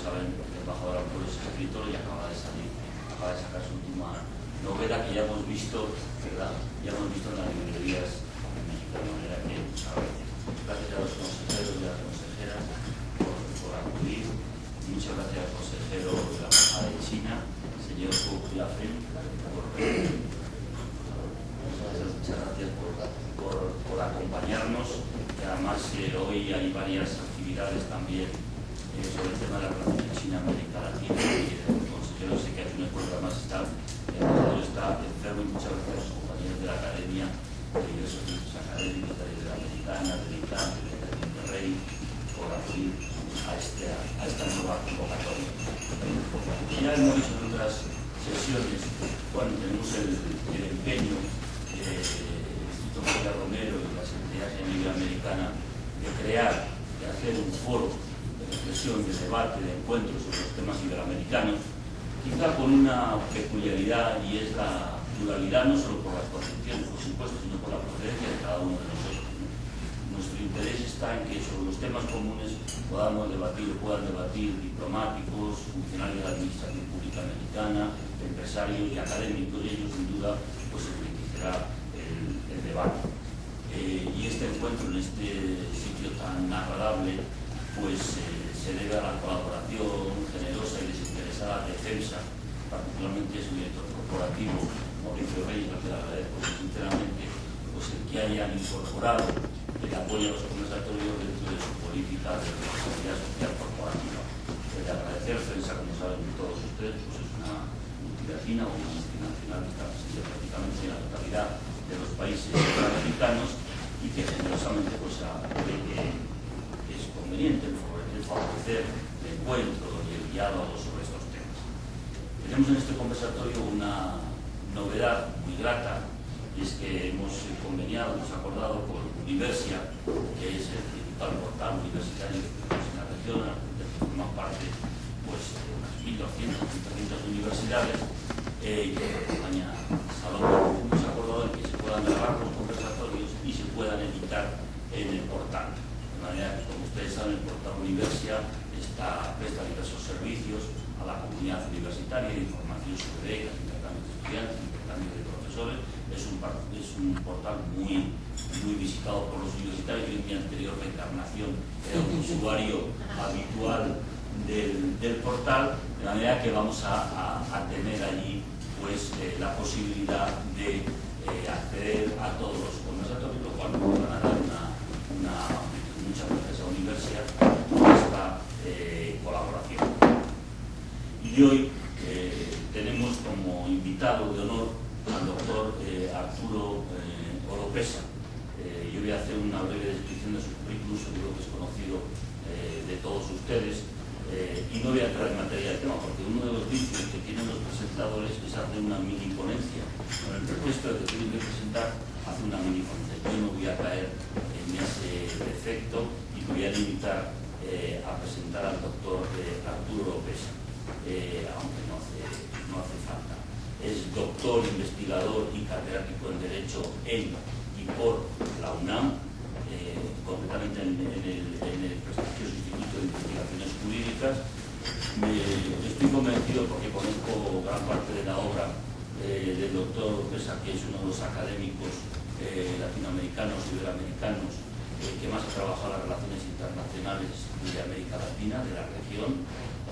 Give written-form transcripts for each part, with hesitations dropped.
saben, el embajador Arturo es escritor y acaba de sacar su última novela que ya hemos visto, ¿verdad? Ya hemos visto en las librerías de México, de manera que gracias a los consejeros y a las consejeras por acudir. Muchas gracias al consejero de la Embajada de China, señor Hu Jiafeng, muchas gracias por acompañarnos. Y además hoy hay varias actividades también sobre el tema de la relación China-América Latina, y el consejero sé que hace unos programas está enfermo, y muchas gracias a los compañeros de la Academia de diversos centros académicos, de la Americana, del ITAM, de Rey, por acudir a esta nueva convocatoria. Ya hemos visto en otras sesiones, bueno, tenemos el empeño del Instituto María Romero y la Secretaría Iberoamericana de crear, de hacer un foro de reflexión, de debate, de encuentro sobre los temas iberoamericanos, quizá con una peculiaridad, y es la pluralidad, no solo por las concepciones, por supuesto, sino por la procedencia de cada uno de nosotros. Nuestro interés está en que sobre los temas comunes puedan debatir diplomáticos, funcionarios de la Administración Pública Americana, empresarios y académicos, y ellos sin duda pues enriquecerá el debate. Y este encuentro en este sitio tan agradable pues se debe a la colaboración generosa y desinteresada defensa, particularmente de su director corporativo, Mauricio Reyes, al que le agradezco sinceramente pues el que hayan incorporado el apoyo a los conversatorios dentro de su política de responsabilidad social corporativa. De agradecer, Fensa, como saben todos ustedes, pues es una multinacional o una multinacional que está presente prácticamente en la totalidad de los países americanos y que generosamente pues cree que es conveniente favorecer el encuentro y el diálogo sobre estos temas. Tenemos en este conversatorio una novedad muy grata, y es que hemos acordado con Universia, que es el principal portal universitario que tenemos en la región, que forma parte pues, de unas 1.200 universidades, y que acompaña Salón. Hemos acordado de que se puedan grabar los conversatorios y se puedan editar en el portal. De manera que, como ustedes saben, el portal Universia presta diversos servicios a la comunidad universitaria, de información sobre becas, intercambios de estudiantes, intercambios de profesores. Es un portal muy visitado por los universitarios. Yo en mi anterior reencarnación era un usuario habitual del portal, de manera que vamos a tener allí pues la posibilidad de acceder a todos los conversatorios, lo cual nos van a dar muchas gracias a la universidad por esta colaboración. Y hoy tenemos como invitado de honor al doctor Arturo Oropesa. Yo voy a hacer una breve descripción de su currículum, seguro que es conocido de todos ustedes, y no voy a entrar en materia del tema, porque uno de los vicios que tienen los presentadores es hacer una mini ponencia. Con el pretexto de que tienen que presentar, hace una mini ponencia. Yo no voy a caer en ese defecto y voy a limitar a presentar al doctor Arturo Oropesa, aunque no hace falta. Es doctor, investigador y catedrático en Derecho en y por la UNAM, concretamente en el prestigioso Instituto de Investigaciones Jurídicas. Estoy convencido, porque conozco gran parte de la obra del doctor Oropesa, que es uno de los académicos latinoamericanos y iberoamericanos que más ha trabajado las relaciones internacionales de América Latina, de la región.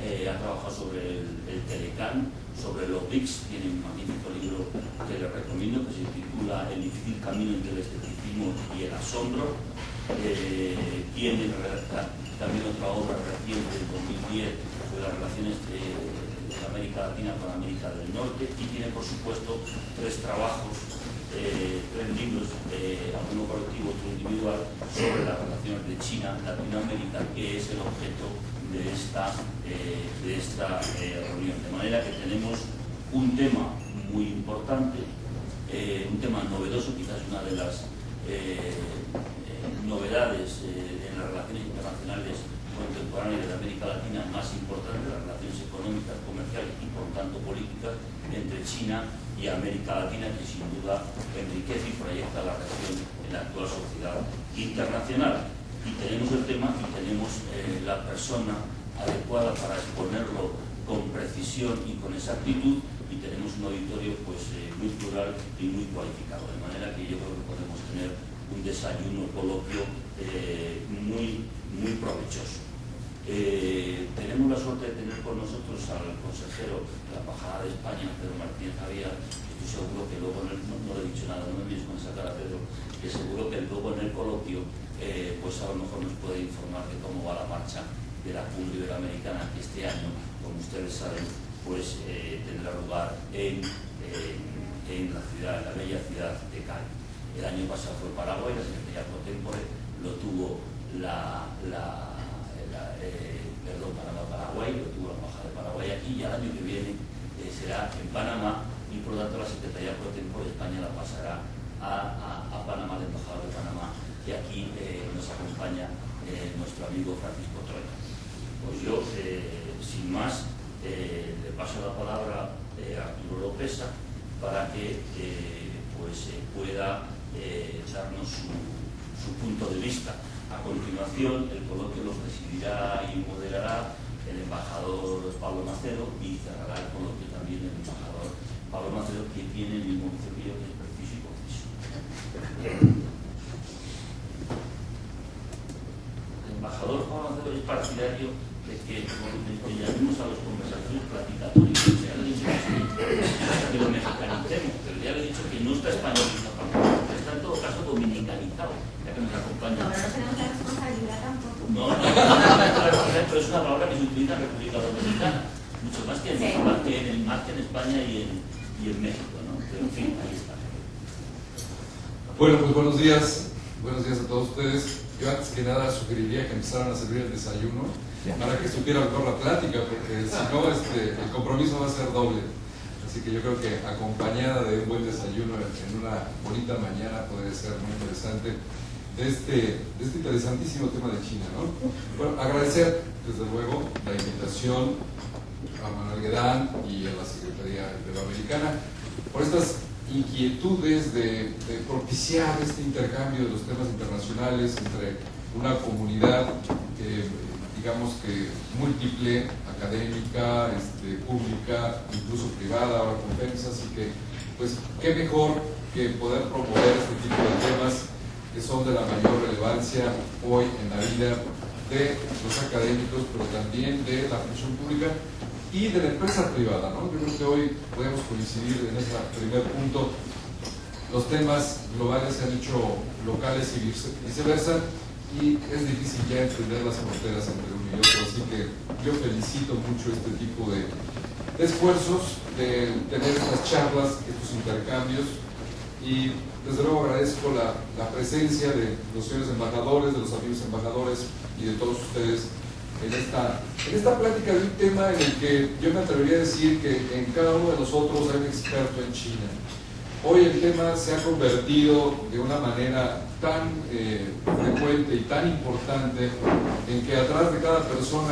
Ha trabajado sobre el Telecán, sobre los BRICS. Tiene un magnífico libro que les recomiendo, que se titula El difícil camino entre el escepticismo y el asombro. Tiene también otra obra reciente del 2010 sobre las relaciones de América Latina con América del Norte, y tiene por supuesto tres libros, uno colectivo, otro individual, sobre las relaciones de China-Latinoamérica, que es el objeto de esta reunión. De manera que tenemos un tema muy importante, un tema novedoso, quizás una de las novedades en las relaciones internacionales contemporáneas de América Latina más importantes, las relaciones económicas, comerciales y por tanto políticas entre China y América Latina, que sin duda enriquece y proyecta la región en la actual sociedad internacional. Y tenemos el tema y tenemos la persona adecuada para exponerlo con precisión y con exactitud, y tenemos un auditorio pues muy plural y muy cualificado, de manera que yo creo que podemos tener un desayuno coloquio muy provechoso. Tenemos la suerte de tener con nosotros al consejero de la Embajada de España, Pedro Martínez Javier. Estoy seguro que luego, no le he dicho nada, no me mires con esa cara, Pedro, que seguro que luego en el coloquio pues a lo mejor nos puede informar de cómo va la marcha de la Cumbre Iberoamericana, que este año, como ustedes saben, pues tendrá lugar en la bella ciudad de Cali. El año pasado fue Paraguay, la Secretaría pro tempore lo tuvo Paraguay, lo tuvo la Embajada de Paraguay aquí, y el año que viene será en Panamá, y por lo tanto la Secretaría pro tempore de España la pasará a Panamá, al embajador de Panamá, y aquí nos acompaña nuestro amigo Francisco Troya. Pues yo, sin más, le paso la palabra a Arturo López para que pueda darnos su punto de vista. A continuación, el coloquio lo presidirá y moderará el embajador Pablo Macedo, y cerrará el coloquio también el embajador Pablo Macedo, que tiene el mismo oficio que yo, que es preciso y conciso. El embajador Pablo Macedo es partidario de que llamemos a las conversaciones platicatorias. Ya le he dicho que lo mexicanicemos, pero ya le he dicho que no está españolizado tampoco, está en todo caso dominicanizado, ya que nos acompaña. No, pero no tenemos la responsabilidad tampoco. No, pero es una palabra que se utiliza en República Dominicana, mucho más que en España y en México, ¿no? Pero en fin, ahí está. Bueno, pues buenos días a todos ustedes. Yo antes que nada sugeriría que empezaran a servir el desayuno para que supiera mejor la plática, porque si no, el compromiso va a ser doble. Así que yo creo que acompañada de un buen desayuno en una bonita mañana podría ser muy interesante de este interesantísimo tema de China, ¿no? Bueno, agradecer desde luego la invitación a Manuel Guedán y a la Secretaría Iberoamericana por estas inquietudes de propiciar este intercambio de los temas internacionales entre una comunidad digamos que múltiple, académica, pública, incluso privada, ahora con PEMSA, así que pues qué mejor que poder promover este tipo de temas que son de la mayor relevancia hoy en la vida de los académicos, pero también de la función pública y de la empresa privada, ¿no? Yo creo que hoy podemos coincidir en ese primer punto. Los temas globales se han hecho locales y viceversa, y es difícil ya entender las fronteras entre uno y otro, así que yo felicito mucho este tipo de esfuerzos de tener estas charlas, estos intercambios, y desde luego agradezco la presencia de los señores embajadores, de los amigos embajadores y de todos ustedes en esta plática de un tema en el que yo me atrevería a decir que en cada uno de nosotros hay un experto en China. Hoy el tema se ha convertido de una manera tan frecuente y tan importante en que atrás de cada persona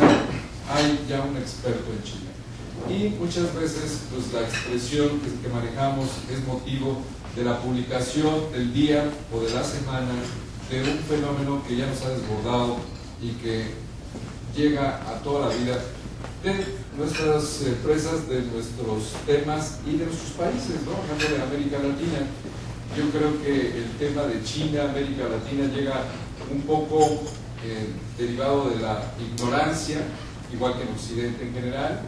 hay ya un experto en China. Y muchas veces pues, la expresión que manejamos es motivo de la publicación del día o de la semana de un fenómeno que ya nos ha desbordado y que llega a toda la vida de nuestras empresas, de nuestros temas y de nuestros países, ¿no? Hablando de América Latina, yo creo que el tema de China, América Latina, llega un poco derivado de la ignorancia, igual que en Occidente en general.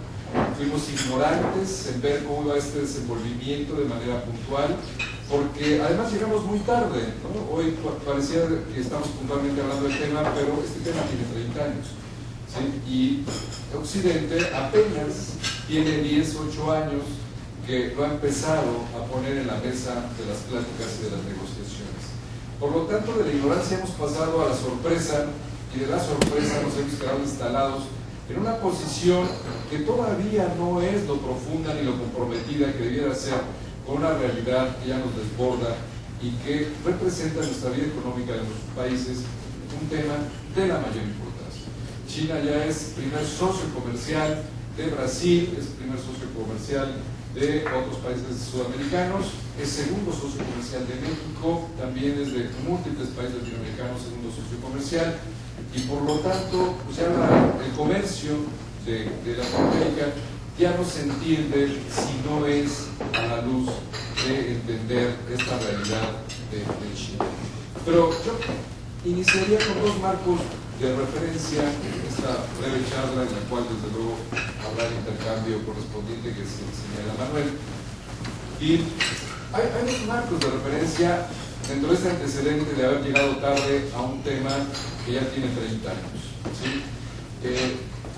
Fuimos ignorantes en ver cómo iba este desenvolvimiento de manera puntual, porque además llegamos muy tarde, ¿no? Hoy parecía que estamos puntualmente hablando del tema, pero este tema tiene 30 años. ¿Sí? Y Occidente apenas tiene 10, 8 años que lo ha empezado a poner en la mesa de las pláticas y de las negociaciones. Por lo tanto, de la ignorancia hemos pasado a la sorpresa, y de la sorpresa nos hemos quedado instalados en una posición que todavía no es lo profunda ni lo comprometida que debiera ser con una realidad que ya nos desborda y que representa en nuestra vida económica de nuestros países un tema de la mayor importancia. China ya es primer socio comercial de Brasil, es primer socio comercial de otros países sudamericanos, es segundo socio comercial de México, también es de múltiples países latinoamericanos segundo socio comercial, y por lo tanto pues ya el comercio de Latinoamérica ya no se entiende si no es a la luz de entender esta realidad de China. Pero yo iniciaría con dos marcos de referencia esta breve charla, en la cual desde luego habrá el intercambio correspondiente que señala Manuel. Y hay dos marcos de referencia dentro de este antecedente de haber llegado tarde a un tema que ya tiene 30 años. ¿Sí?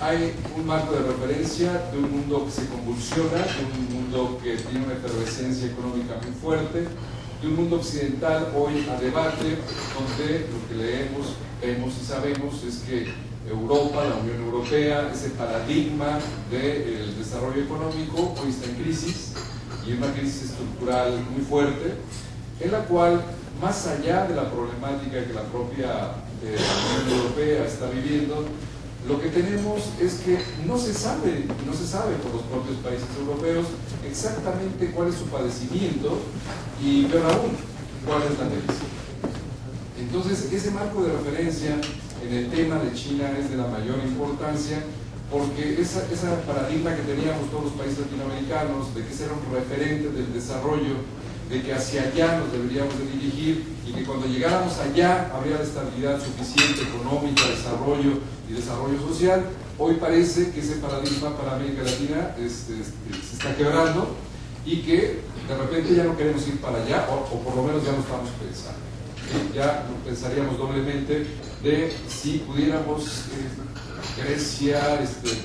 Hay un marco de referencia de un mundo que se convulsiona, de un mundo que tiene una efervescencia económica muy fuerte, de un mundo occidental hoy a debate, donde lo que leemos, vemos y sabemos es que Europa, la Unión Europea, ese paradigma del desarrollo económico hoy está en crisis, y una crisis estructural muy fuerte, en la cual, más allá de la problemática que la propia Unión Europea está viviendo, lo que tenemos es que no se sabe por los propios países europeos exactamente cuál es su padecimiento y, peor aún, cuál es la medicina. Entonces, ese marco de referencia en el tema de China es de la mayor importancia, porque ese paradigma que teníamos todos los países latinoamericanos de que ser un referente del desarrollo, de que hacia allá nos deberíamos de dirigir y que cuando llegáramos allá habría la estabilidad suficiente económica, desarrollo y desarrollo social, hoy parece que ese paradigma para América Latina se está quebrando y que de repente ya no queremos ir para allá, o por lo menos ya no estamos pensando. Ya pensaríamos doblemente de si pudiéramos Grecia,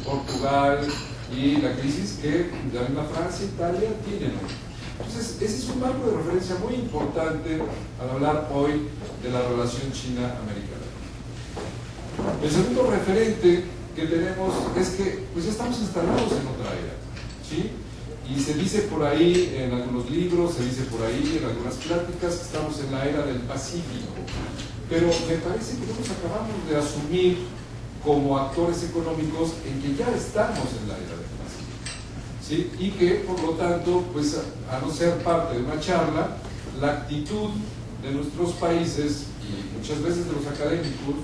Portugal y la crisis que la misma Francia e Italia tienen hoy. Entonces, ese es un marco de referencia muy importante al hablar hoy de la relación China-americana. El segundo referente que tenemos es que pues ya estamos instalados en otra era, ¿sí? Y se dice por ahí en algunos libros, se dice por ahí en algunas pláticas que estamos en la era del Pacífico, pero me parece que no nos acabamos de asumir como actores económicos en que ya estamos en la era del Pacífico, ¿sí? Y que por lo tanto, pues a no ser parte de una charla, la actitud de nuestros países y muchas veces de los académicos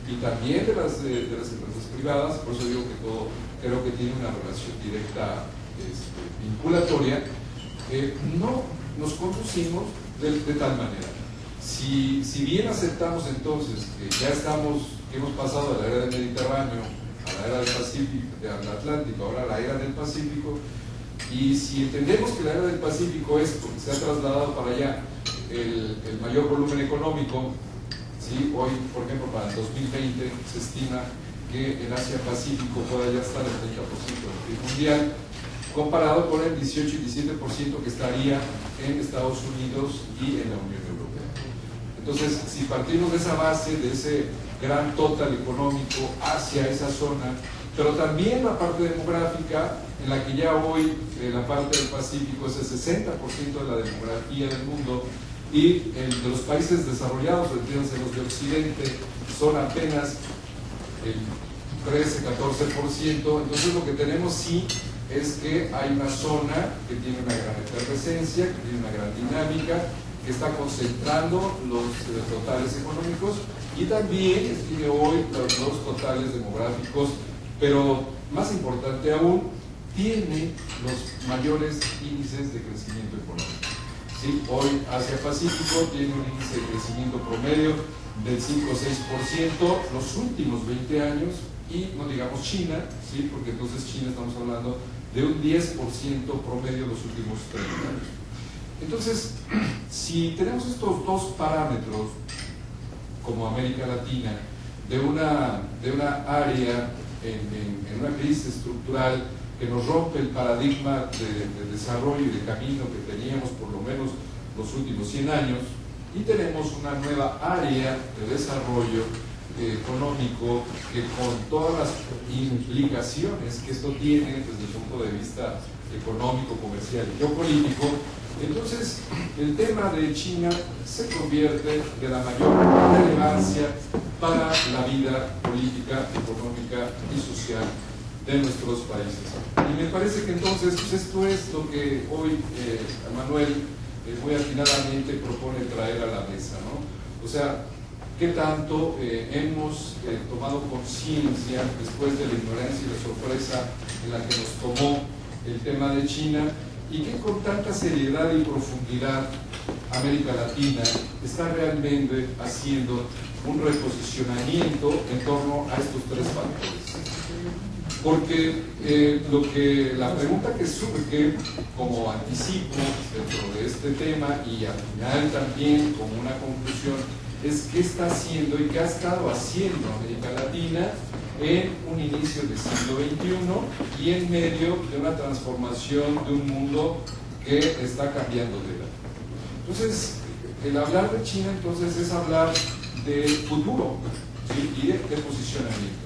y también de las empresas privadas, por eso digo que todo creo que tiene una relación directa vinculatoria, no nos conducimos de tal manera. Si bien aceptamos entonces que ya que hemos pasado de la era del Mediterráneo a la era del Pacífico, del Atlántico, ahora a la era del Pacífico, y si entendemos que la era del Pacífico es porque se ha trasladado para allá el mayor volumen económico, ¿sí? Hoy, por ejemplo, para el 2020 se estima que en Asia-Pacífico pueda ya estar el 30% del PIB mundial, comparado con el 18 y 17% que estaría en Estados Unidos y en la Unión Europea. Entonces, si partimos de esa base, de ese gran total económico hacia esa zona, pero también la parte demográfica, en la que ya hoy la parte del Pacífico es el 60% de la demografía del mundo, y de los países desarrollados, entiéndase los de Occidente, son apenas el 13-14%, entonces lo que tenemos sí es que hay una zona que tiene una gran efervescencia, que tiene una gran dinámica, que está concentrando los totales económicos y también tiene hoy los totales demográficos, pero más importante aún, tiene los mayores índices de crecimiento económico. ¿Sí? Hoy Asia-Pacífico tiene un índice de crecimiento promedio del 5 o 6% los últimos 20 años, y no digamos China, ¿sí? Porque entonces China estamos hablando de un 10% promedio los últimos 30 años. Entonces, si tenemos estos dos parámetros como América Latina, de una área en una crisis estructural que nos rompe el paradigma de desarrollo y de camino que teníamos por lo menos los últimos 100 años, y tenemos una nueva área de desarrollo económico que, con todas las implicaciones que esto tiene desde el punto de vista económico, comercial y geopolítico, entonces el tema de China se convierte de la mayor relevancia para la vida política, económica y social de nuestros países. Y me parece que entonces pues esto es lo que hoy Manuel muy atinadamente propone traer a la mesa, ¿no? O sea, qué tanto hemos tomado conciencia después de la ignorancia y la sorpresa en la que nos tomó el tema de China, y que con tanta seriedad y profundidad América Latina está realmente haciendo un reposicionamiento en torno a estos tres factores. Porque la pregunta que surge como anticipo dentro de este tema, y al final también como una conclusión, es qué está haciendo y qué ha estado haciendo América Latina en un inicio del siglo XXI y en medio de una transformación de un mundo que está cambiando de edad. Entonces, el hablar de China entonces es hablar de futuro, ¿sí? Y de posicionamiento.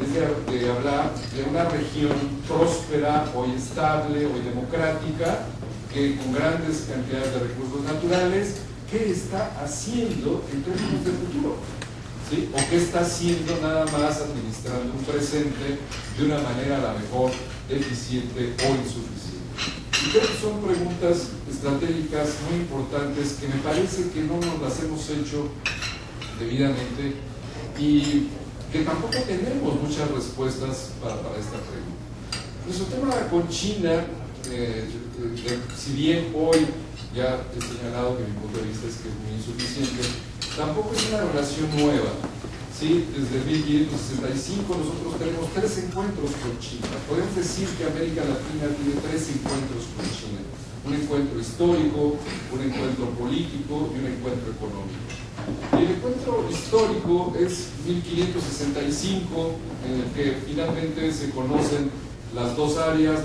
Es de hablar de una región próspera, hoy estable, hoy democrática, que con grandes cantidades de recursos naturales, ¿qué está haciendo en términos de futuro? ¿Sí? ¿O qué está haciendo nada más administrando un presente de una manera a lo mejor eficiente o insuficiente? Y creo que son preguntas estratégicas muy importantes que me parece que no nos las hemos hecho debidamente y que tampoco tenemos muchas respuestas para esta pregunta. Nuestro tema con China, si bien hoy ya he señalado que mi punto de vista es que es muy insuficiente, tampoco es una relación nueva. ¿Sí? Desde 1565 nosotros tenemos 3 encuentros con China. Podemos decir que América Latina tiene 3 encuentros con China. Un encuentro histórico, un encuentro político y un encuentro económico. Y el encuentro histórico es 1565, en el que finalmente se conocen las dos áreas,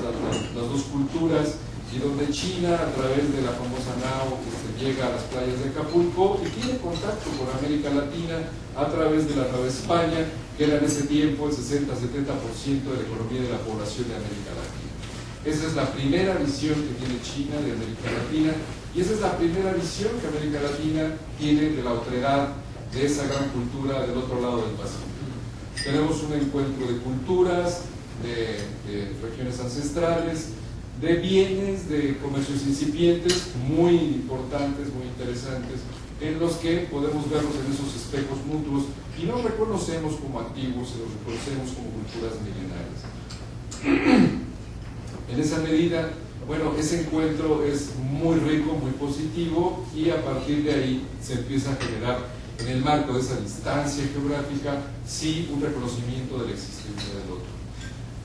las dos culturas, y donde China, a través de la famosa nao, llega a las playas de Acapulco y tiene contacto con América Latina a través de la Nueva España, que era en ese tiempo el 60-70% de la economía de la población de América Latina. Esa es la primera visión que tiene China de América Latina, y esa es la primera visión que América Latina tiene de la otredad de esa gran cultura del otro lado del Pacífico. Tenemos un encuentro de culturas, de regiones ancestrales, de bienes, de comercios incipientes, muy importantes, muy interesantes, en los que podemos verlos en esos espejos mutuos y nos reconocemos como antiguos y nos reconocemos como culturas milenarias. En esa medida, bueno, ese encuentro es muy rico, muy positivo, y a partir de ahí se empieza a generar, en el marco de esa distancia geográfica, sí, un reconocimiento de la existencia del otro.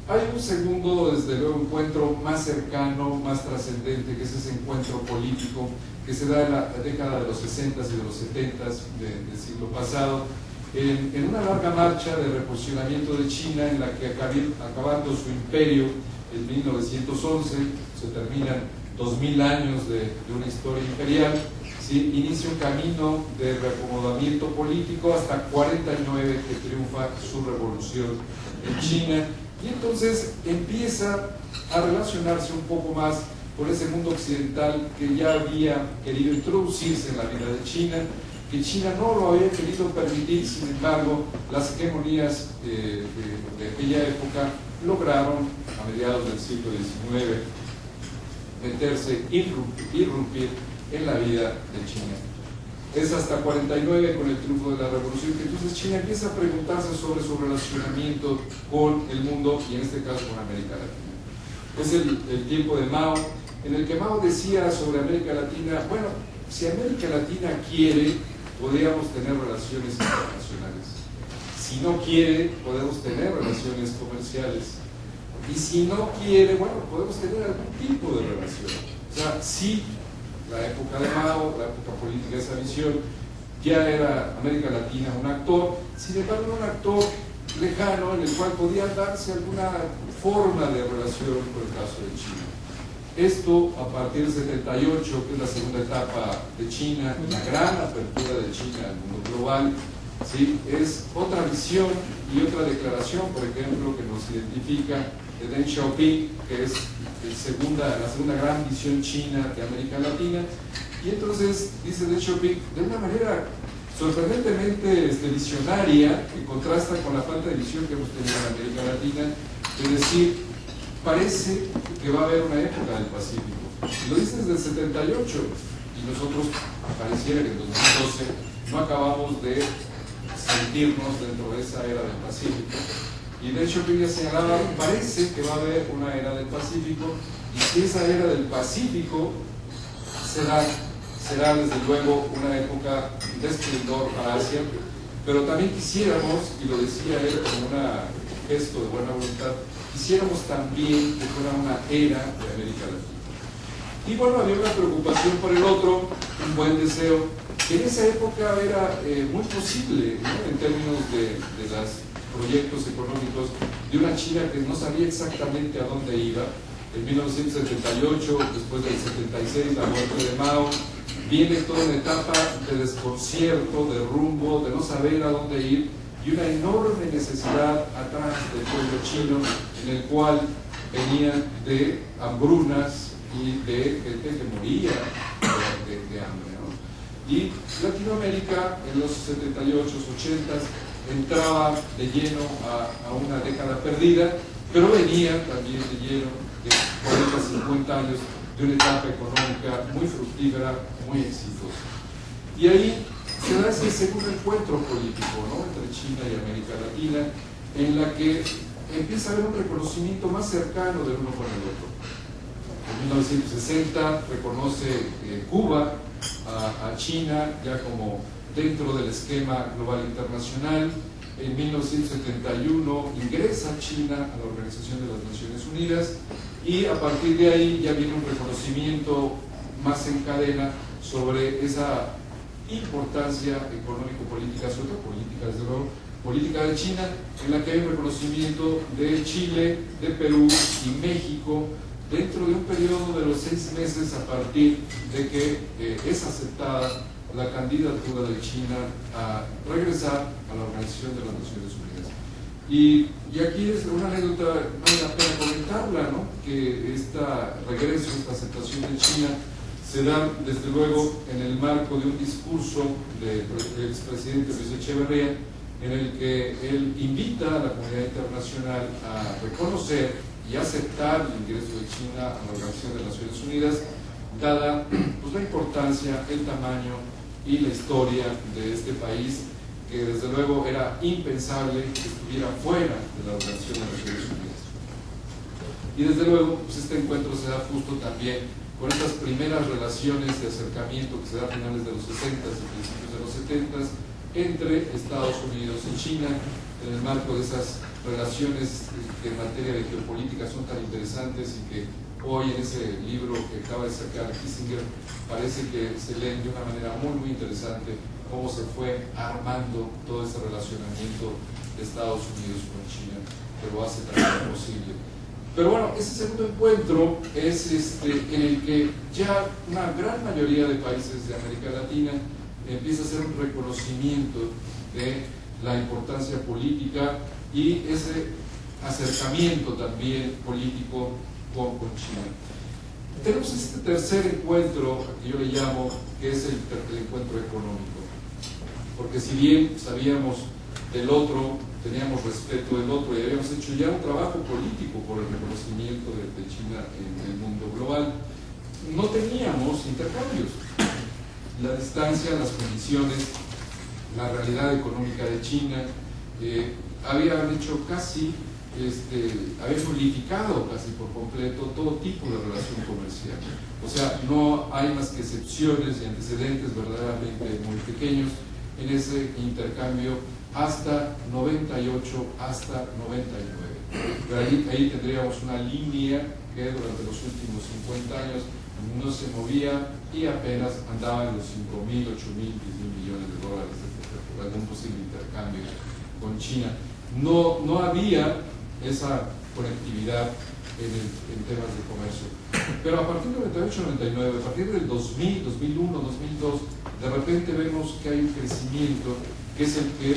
Hay un segundo, desde luego, encuentro más cercano, más trascendente, que es ese encuentro político que se da en la década de los 60s y de los 70s del siglo pasado, en una larga marcha de reposicionamiento de China, en la que acabando su imperio en 1911, se terminan 2000 años de una historia imperial, ¿sí? Inicia un camino de reacomodamiento político hasta 49, que triunfa su revolución en China. Y entonces empieza a relacionarse un poco más con ese mundo occidental que ya había querido introducirse en la vida de China, que China no lo había querido permitir. Sin embargo, las hegemonías de aquella época lograron, a mediados del siglo XIX, meterse, irrumpir en la vida de China. Es hasta 49, con el triunfo de la revolución, que entonces China empieza a preguntarse sobre su relacionamiento con el mundo, y en este caso con América Latina. Es el tiempo de Mao, en el que Mao decía sobre América Latina: bueno, si América Latina quiere, podríamos tener relaciones internacionales. Si no quiere, podemos tener relaciones comerciales. Y si no quiere, bueno, podemos tener algún tipo de relación. O sea, sí, la época de Mao, la época política de esa visión, ya era América Latina un actor, sin embargo un actor lejano en el cual podía darse alguna forma de relación con el caso de China. Esto a partir del 78, que es la segunda etapa de China, la gran apertura de China al mundo global, ¿sí? Es otra visión y otra declaración, por ejemplo, que nos identifica de Deng Xiaoping, que es la segunda gran visión china de América Latina. Y entonces dice Deng Xiaoping, de una manera sorprendentemente visionaria, que contrasta con la falta de visión que hemos tenido en América Latina, es decir, parece que va a haber una época del Pacífico. Lo dice desde el 78, y nosotros pareciera que en 2012 no acabamos de sentirnos dentro de esa era del Pacífico. Y de hecho, que ya señalaba, parece que va a haber una era del Pacífico, y si esa era del Pacífico será desde luego una época de esplendor para Asia, pero también quisiéramos, y lo decía él como un gesto de buena voluntad, quisiéramos también que fuera una era de América Latina. Y bueno, había una preocupación por el otro, un buen deseo, que en esa época era muy posible, ¿no?, en términos de los proyectos económicos, de una China que no sabía exactamente a dónde iba. En 1978, después del 76, la muerte de Mao, viene toda una etapa de desconcierto, de rumbo, de no saber a dónde ir, y una enorme necesidad atrás del pueblo chino, en el cual venían de hambrunas y de gente que moría de hambre, ¿no? Y Latinoamérica en los 78, 80 entraba de lleno a una década perdida, pero venía también de lleno de 40, 50 años de una etapa económica muy fructífera, muy exitosa. Y ahí se da ese segundo encuentro político, ¿no?, entre China y América Latina, en la que empieza a haber un reconocimiento más cercano del uno con el otro. En 1960 reconoce Cuba a China ya como dentro del esquema global internacional. En 1971 ingresa China a la Organización de las Naciones Unidas, y a partir de ahí ya viene un reconocimiento más en cadena sobre esa importancia económico-política, sobre todo política, desde luego, política de China, en la que hay un reconocimiento de Chile, de Perú y México dentro de un periodo de los 6 meses a partir de que es aceptada la candidatura de China a regresar a la Organización de las Naciones Unidas. Y aquí es una anécdota, vale la pena comentarla, ¿no?, que este regreso, esta aceptación de China se da desde luego en el marco de un discurso del expresidente Luis Echeverría, en el que él invita a la comunidad internacional a reconocer y aceptar el ingreso de China a la Organización de las Naciones Unidas, dada pues, la importancia, el tamaño y la historia de este país, que desde luego era impensable que estuviera fuera de la Organización de las Naciones Unidas. Y desde luego, pues este encuentro se da justo también con estas primeras relaciones de acercamiento que se da a finales de los 60s y principios de los 70s entre Estados Unidos y China, en el marco de esas relaciones que en materia de geopolítica son tan interesantes y que hoy en ese libro que acaba de sacar Kissinger parece que se leen de una manera muy muy interesante cómo se fue armando todo ese relacionamiento de Estados Unidos con China, que lo hace también posible. Pero bueno, ese segundo encuentro es en el que ya una gran mayoría de países de América Latina empieza a hacer un reconocimiento de la importancia política y ese acercamiento también político con China. Tenemos este tercer encuentro, que yo le llamo, que es el encuentro económico, porque si bien sabíamos del otro, teníamos respeto del otro y habíamos hecho ya un trabajo político por el reconocimiento de China en el mundo global, no teníamos intercambios. La distancia, las condiciones, la realidad económica de China habían hecho casi, habían nulificado casi por completo todo tipo de relación comercial. O sea, no hay más que excepciones y antecedentes verdaderamente muy pequeños en ese intercambio hasta 98, hasta 99. Pero ahí tendríamos una línea que durante los últimos 50 años no se movía y apenas andaba en los 5.000, 8.000, 10.000 millones de dólares de algún posible intercambio con China. No había esa conectividad en temas de comercio. Pero a partir del 98-99, a partir del 2000, 2001, 2002, de repente vemos que hay un crecimiento que es el que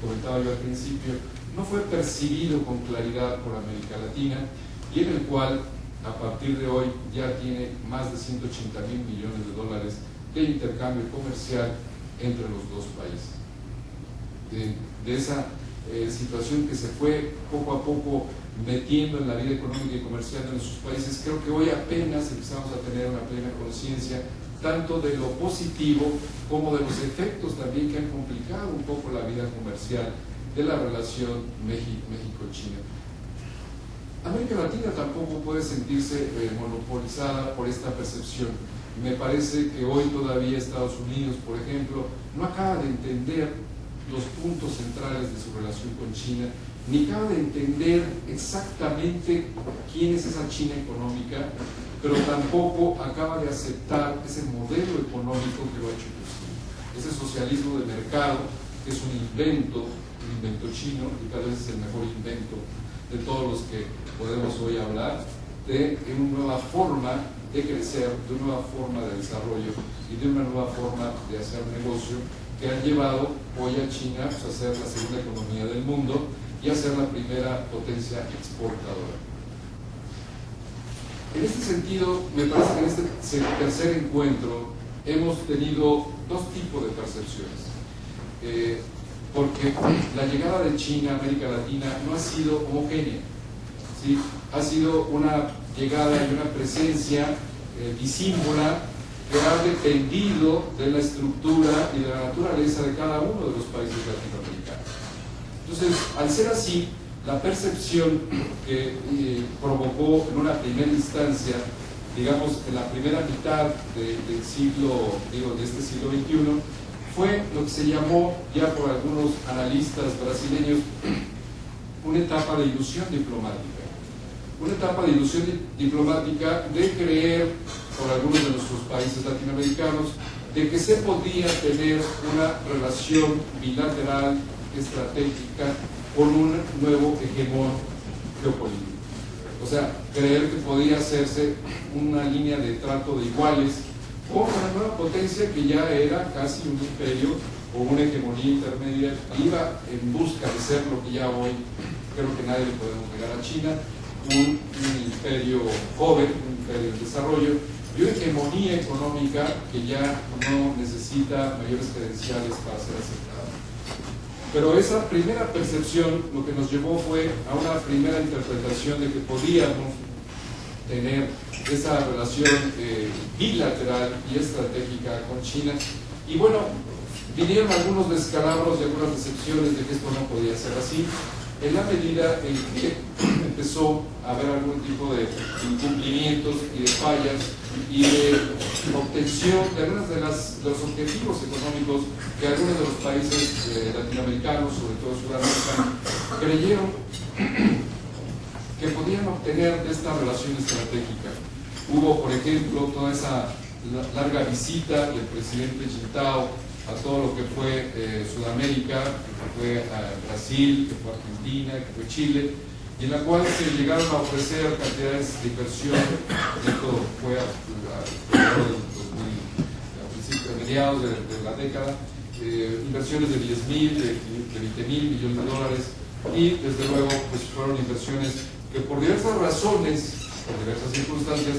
comentaba yo al principio, no fue percibido con claridad por América Latina y en el cual a partir de hoy ya tiene más de 180.000 millones de dólares de intercambio comercial entre los dos países. De esa situación que se fue poco a poco metiendo en la vida económica y comercial de nuestros países, creo que hoy apenas empezamos a tener una plena conciencia tanto de lo positivo como de los efectos también que han complicado un poco la vida comercial de la relación México-China. América Latina tampoco puede sentirse monopolizada por esta percepción. Me parece que hoy todavía Estados Unidos, por ejemplo, no acaba de entender los puntos centrales de su relación con China, ni acaba de entender exactamente quién es esa China económica, pero tampoco acaba de aceptar ese modelo económico que lo ha hecho posible. Ese socialismo de mercado, que es un invento chino, y tal vez es el mejor invento de todos los que podemos hoy hablar, de una nueva forma de crecer, de una nueva forma de desarrollo y de una nueva forma de hacer negocio, que han llevado hoy a China a ser la segunda economía del mundo y a ser la primera potencia exportadora. En este sentido, me parece que en este tercer encuentro hemos tenido dos tipos de percepciones. Porque la llegada de China a América Latina no ha sido homogénea, ¿sí? Ha sido una llegada y una presencia disímbola que ha dependido de la estructura y de la naturaleza de cada uno de los países latinoamericanos. Entonces, al ser así, la percepción que provocó en una primera instancia, digamos, en la primera mitad del siglo, de este siglo XXI, fue lo que se llamó ya por algunos analistas brasileños una etapa de ilusión diplomática. Una etapa de ilusión diplomática de creer, por algunos de nuestros países latinoamericanos, de que se podía tener una relación bilateral estratégica con un nuevo hegemón geopolítico. O sea, creer que podía hacerse una línea de trato de iguales con una nueva potencia que ya era casi un imperio o una hegemonía intermedia, que iba en busca de ser lo que ya hoy creo que nadie le podemos negar a China, un imperio joven, un imperio en desarrollo, y una hegemonía económica que ya no necesita mayores credenciales para ser aceptada. Pero esa primera percepción lo que nos llevó fue a una primera interpretación de que podíamos tener esa relación bilateral y estratégica con China. Y bueno, vinieron algunos descalabros y algunas decepciones de que esto no podía ser así, en la medida en que empezó a haber algún tipo de incumplimientos y de fallas y de obtención de algunos de los objetivos económicos que algunos de los países latinoamericanos, sobre todo sudamericanos, creyeron que podían obtener de esta relación estratégica. Hubo, por ejemplo, toda esa larga visita del presidente Jintao a todo lo que fue Sudamérica, que fue Brasil, que fue Argentina, que fue Chile, y en la cual se llegaron a ofrecer cantidades de inversión. Esto fue a mediados de la década, inversiones de 10.000, de 20.000 millones de dólares, y desde luego pues fueron inversiones que por diversas razones, por diversas circunstancias,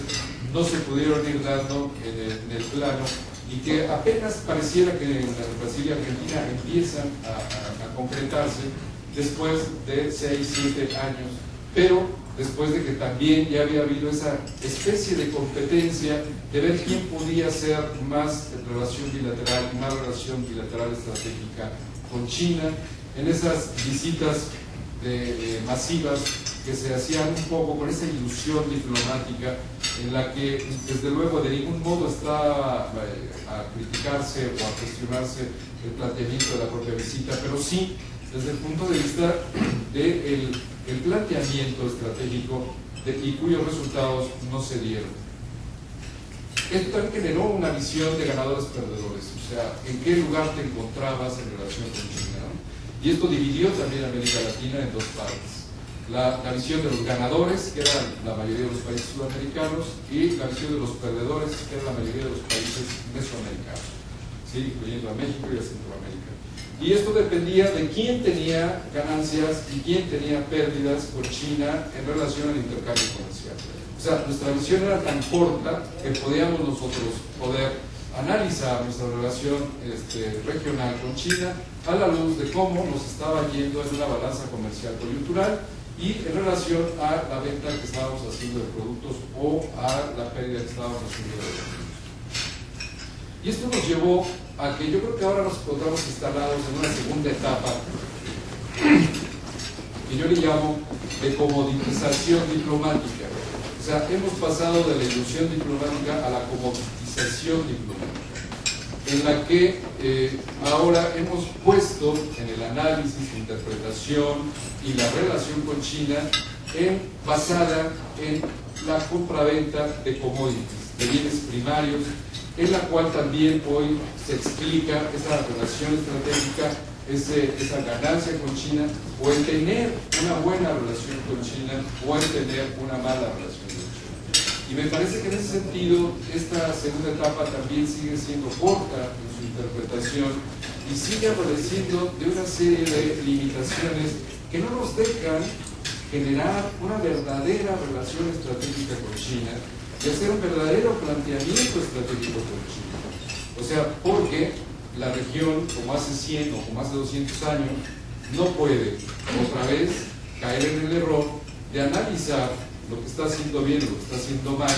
no se pudieron ir dando en el plano, y que apenas pareciera que en Brasil y Argentina empiezan a concretarse después de 6-7 años, pero después de que también ya había habido esa especie de competencia de ver quién podía hacer más relación bilateral, más relación bilateral estratégica con China, en esas visitas masivas que se hacían un poco con esa ilusión diplomática en la que desde luego de ningún modo está a criticarse o a cuestionarse el planteamiento de la propia visita, pero sí desde el punto de vista del planteamiento estratégico y cuyos resultados no se dieron. Esto también generó una visión de ganadores-perdedores, o sea, en qué lugar te encontrabas en relación con China, ¿no? Y esto dividió también a América Latina en dos partes. La visión de los ganadores, que eran la mayoría de los países sudamericanos, y la visión de los perdedores, que era la mayoría de los países mesoamericanos, ¿sí? Incluyendo a México y a Centroamérica. Y esto dependía de quién tenía ganancias y quién tenía pérdidas con China en relación al intercambio comercial. O sea, nuestra visión era tan corta que podíamos nosotros poder analizar nuestra relación regional con China a la luz de cómo nos estaba yendo en una balanza comercial coyuntural y en relación a la venta que estábamos haciendo de productos o a la pérdida que estábamos haciendo de productos. Y esto nos llevó a que yo creo que ahora nos encontramos instalados en una segunda etapa que yo le llamo de comoditización diplomática. O sea, hemos pasado de la ilusión diplomática a la comoditización diplomática, en la que ahora hemos puesto en el análisis, interpretación y la relación con China basada en la compraventa de commodities, de bienes primarios, en la cual también hoy se explica esa relación estratégica, esa ganancia con China, o el tener una buena relación con China, o el tener una mala relación con China. Y me parece que en ese sentido, esta segunda etapa también sigue siendo corta en su interpretación y sigue adoleciendo de una serie de limitaciones que no nos dejan generar una verdadera relación estratégica con China y hacer un verdadero planteamiento estratégico con China. O sea, porque la región, como hace 100 o como hace 200 años, no puede otra vez caer en el error de analizar lo que está haciendo bien o lo que está haciendo mal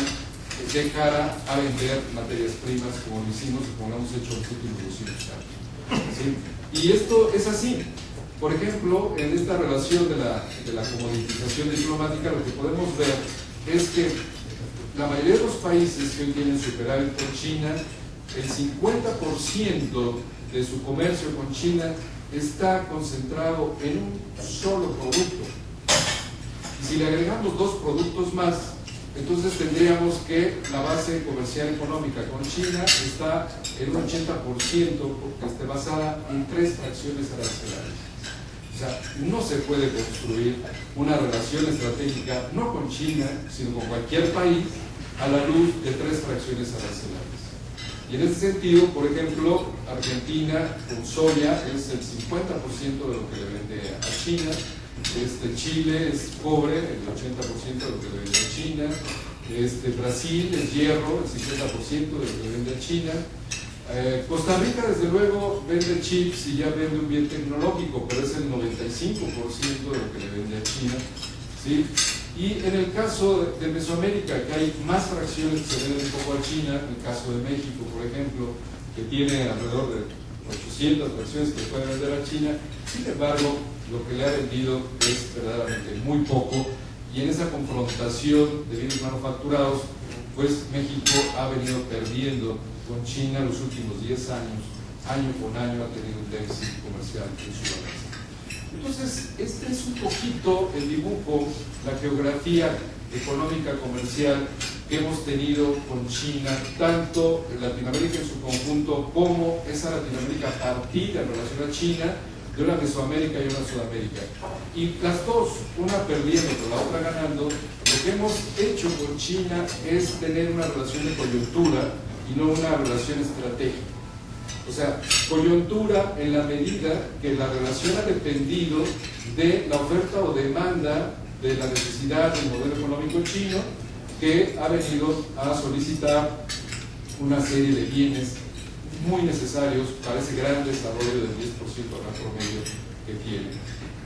de cara a vender materias primas como lo hicimos y como lo hemos hecho en los últimos 200 años. ¿Sí? Y esto es así. Por ejemplo, en esta relación de la comoditización diplomática, lo que podemos ver es que la mayoría de los países que hoy tienen superávit con China, el 50% de su comercio con China está concentrado en un solo producto. Y si le agregamos 2 productos más, entonces tendríamos que la base comercial económica con China está en un 80% porque esté basada en 3 fracciones arancelarias. O sea, no se puede construir una relación estratégica, no con China, sino con cualquier país, a la luz de 3 fracciones arancelarias. Y en ese sentido, por ejemplo, Argentina con soya es el 50% de lo que le vende a China, Chile es cobre, el 80% de lo que le vende a China, Brasil es hierro, el 50% de lo que le vende a China. Costa Rica, desde luego, vende chips y ya vende un bien tecnológico, pero es el 95% de lo que le vende a China, ¿sí? Y en el caso de Mesoamérica, que hay más fracciones que se venden un poco a China, en el caso de México, por ejemplo, que tiene alrededor de 800 fracciones que puede vender a China, sin embargo, lo que le ha vendido es verdaderamente muy poco, y en esa confrontación de bienes manufacturados, pues México ha venido perdiendo con China los últimos 10 años, año con año ha tenido un déficit comercial en su balanza. Entonces, este es un poquito el dibujo, la geografía económica comercial que hemos tenido con China, tanto en Latinoamérica en su conjunto, como esa Latinoamérica partida en relación a China, de una Mesoamérica y una Sudamérica. Y las dos, una perdiendo, pero la otra ganando, lo que hemos hecho con China es tener una relación de coyuntura y no una relación estratégica. O sea, coyuntura en la medida que la relación ha dependido de la oferta o demanda de la necesidad del modelo económico chino, que ha venido a solicitar una serie de bienes muy necesarios para ese gran desarrollo del 10% al promedio que tiene.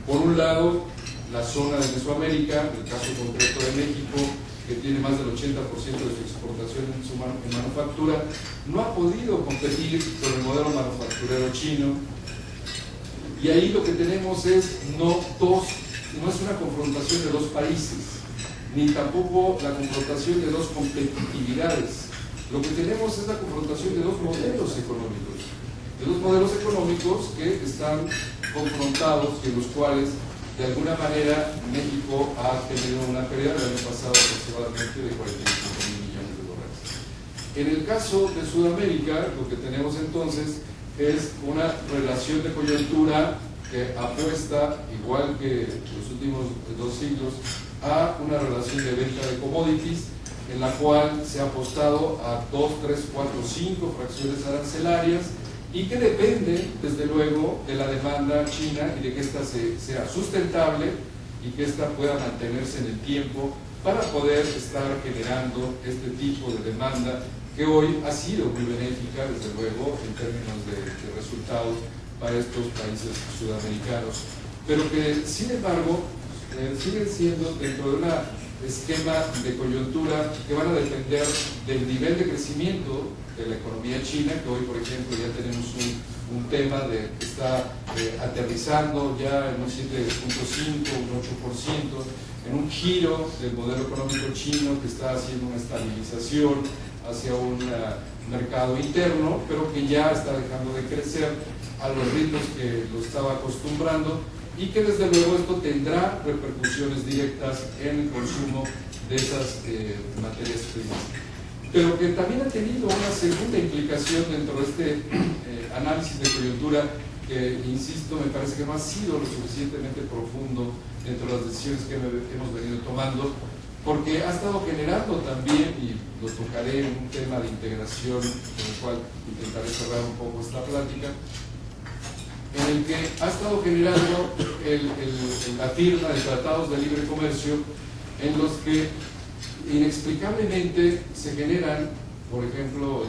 Por un lado, la zona de Mesoamérica, el caso concreto de México, que tiene más del 80% de su exportación en manufactura, no ha podido competir con el modelo manufacturero chino. Y ahí lo que tenemos es no es una confrontación de 2 países, ni tampoco la confrontación de 2 competitividades. Lo que tenemos es la confrontación de 2 modelos económicos, que están confrontados y en los cuales de alguna manera México ha tenido una pérdida del año pasado aproximadamente de 45.000 millones de dólares. En el caso de Sudamérica, lo que tenemos entonces es una relación de coyuntura que apuesta, igual que los últimos 2 siglos, a una relación de venta de commodities, en la cual se ha apostado a 2, 3, 4, 5 fracciones arancelarias, y que depende, desde luego, de la demanda china y de que ésta sea sustentable y que ésta pueda mantenerse en el tiempo para poder estar generando este tipo de demanda que hoy ha sido muy benéfica, desde luego, en términos de resultados para estos países sudamericanos, pero que, sin embargo, siguen siendo dentro de una esquema de coyuntura que van a depender del nivel de crecimiento de la economía china, que hoy, por ejemplo, ya tenemos un tema que está aterrizando ya en un 7.5, un 8%, en un giro del modelo económico chino que está haciendo una estabilización hacia un mercado interno, pero que ya está dejando de crecer a los ritmos que lo estaba acostumbrando, y que desde luego esto tendrá repercusiones directas en el consumo de esas materias primas. Pero que también ha tenido una segunda implicación dentro de este análisis de coyuntura que, insisto, me parece que no ha sido lo suficientemente profundo dentro de las decisiones que hemos venido tomando, porque ha estado generando también, y lo tocaré en un tema de integración con el cual intentaré cerrar un poco esta plática, en el que ha estado generando la firma de tratados de libre comercio en los que inexplicablemente se generan, por ejemplo,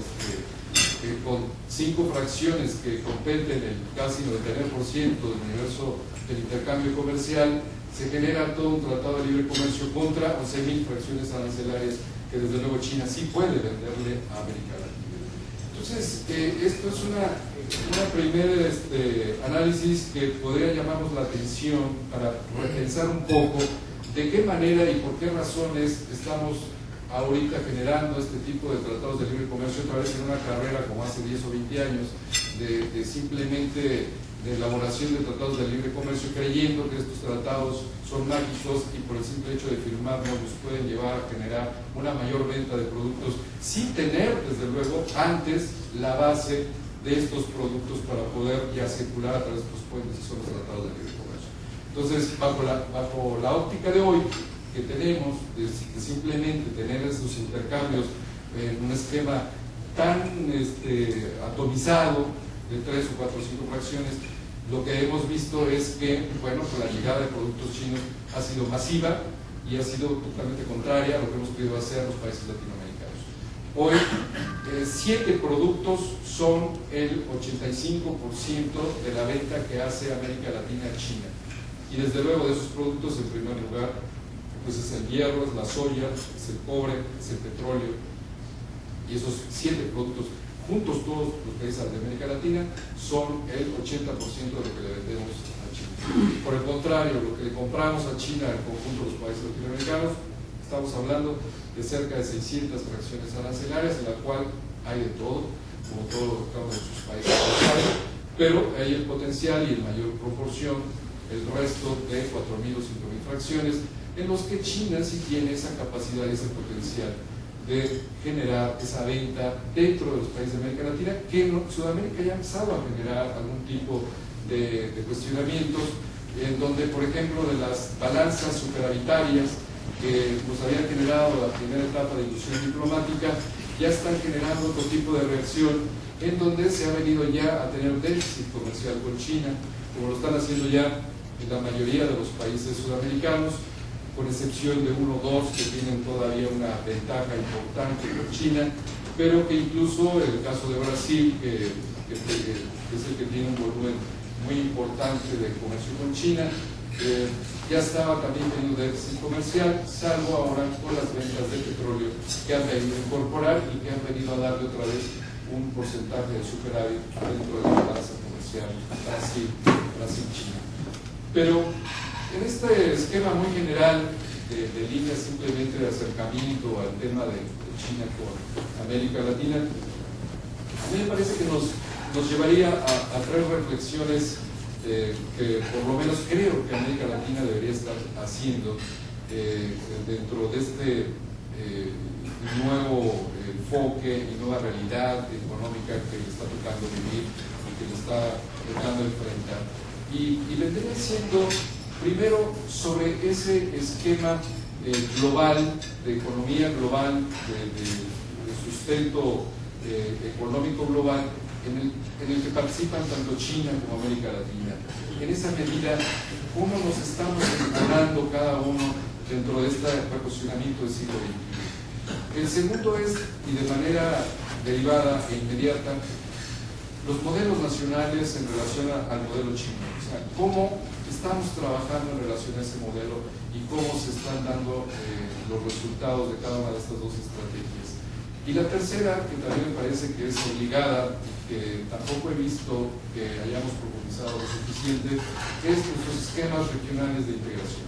con 5 fracciones que competen el casi 99% del universo del intercambio comercial, se genera todo un tratado de libre comercio contra 11.000 fracciones arancelarias que desde luego China sí puede venderle a América Latina. Entonces, esto es una primer análisis que podría llamarnos la atención para repensar un poco de qué manera y por qué razones estamos ahorita generando este tipo de tratados de libre comercio, otra vez en una carrera como hace 10 o 20 años de simplemente de elaboración de tratados de libre comercio, creyendo que estos tratados son mágicos y por el simple hecho de firmarlos nos pueden llevar a generar una mayor venta de productos sin tener, desde luego, antes la base de estos productos para poder ya circular a través de estos puentes y son los tratados de libre comercio. Entonces, bajo la óptica de hoy que tenemos, de simplemente tener esos intercambios en un esquema tan atomizado de 3 o 4 o 5 fracciones, lo que hemos visto es que, bueno, pues la llegada de productos chinos ha sido masiva y ha sido totalmente contraria a lo que hemos querido hacer los países latinoamericanos. Hoy, 7 productos son el 85% de la venta que hace América Latina a China. Y desde luego de esos productos, en primer lugar, pues es el hierro, es la soya, es el cobre, es el petróleo. Y esos 7 productos, juntos todos los países de América Latina, son el 80% de lo que le vendemos a China. Por el contrario, lo que le compramos a China, al conjunto de los países latinoamericanos, estamos hablando de cerca de 600 fracciones arancelarias, en la cual hay de todo, como todo cada uno de sus países, pero hay el potencial y en mayor proporción el resto de 4.000 o 5.000 fracciones, en los que China sí tiene esa capacidad y ese potencial de generar esa venta dentro de los países de América Latina, que en Sudamérica ya ha empezado a generar algún tipo de cuestionamientos, en donde, por ejemplo, de las balanzas superavitarias que nos habían generado la primera etapa de ilusión diplomática, ya están generando otro tipo de reacción, en donde se ha venido ya a tener déficit comercial con China, como lo están haciendo ya en la mayoría de los países sudamericanos, con excepción de 1 o 2 que tienen todavía una ventaja importante con China, pero que incluso en el caso de Brasil, que es el que tiene un volumen muy importante de comercio con China, ya estaba también teniendo déficit comercial, salvo ahora con las ventas de petróleo que han venido a incorporar y que han venido a darle otra vez un porcentaje de superávit dentro de la balanza comercial Brasil-China. Pero en este esquema muy general de líneas simplemente de acercamiento al tema de China con América Latina, a mí me parece que nos llevaría a 3 reflexiones que por lo menos creo que América Latina debería estar haciendo dentro de este nuevo enfoque y nueva realidad económica que le está tocando vivir y que le está tocando enfrentar. Y vendría siendo primero sobre ese esquema global, de economía global, de sustento económico global, en el que participan tanto China como América Latina. En esa medida, ¿cómo nos estamos incorporando cada uno dentro de este reposicionamiento del siglo XXI? El segundo es, y de manera derivada e inmediata, los modelos nacionales en relación al modelo chino. O sea, cómo estamos trabajando en relación a ese modelo y cómo se están dando los resultados de cada una de estas dos estrategias. Y la tercera, que también me parece que es obligada, que tampoco he visto que hayamos profundizado lo suficiente, es nuestros esquemas regionales de integración.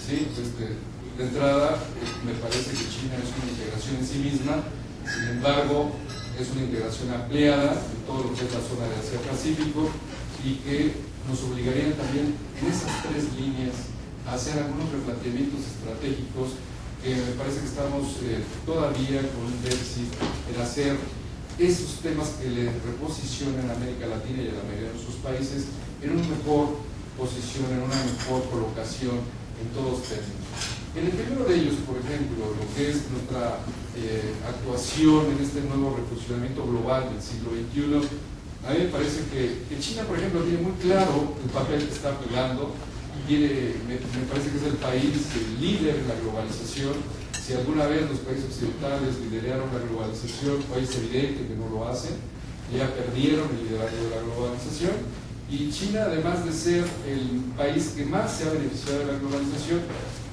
¿Sí? De entrada, me parece que China es una integración en sí misma, sin embargo, es una integración ampliada en todo lo que es la zona de Asia-Pacífico y que nos obligarían también en esas tres líneas a hacer algunos replanteamientos estratégicos que me parece que estamos todavía con un déficit en hacer esos temas que le reposicionan a América Latina y a la mayoría de nuestros países en una mejor posición, en una mejor colocación en todos términos. En el primero de ellos, por ejemplo, lo que es nuestra actuación en este nuevo reposicionamiento global del siglo XXI, a mí me parece que China, por ejemplo, tiene muy claro el papel que está jugando. Me parece que es el país líder en la globalización. Si alguna vez los países occidentales lideraron la globalización, hoy es evidente que no lo hacen, ya perdieron el liderazgo de la globalización. Y China, además de ser el país que más se ha beneficiado de la globalización,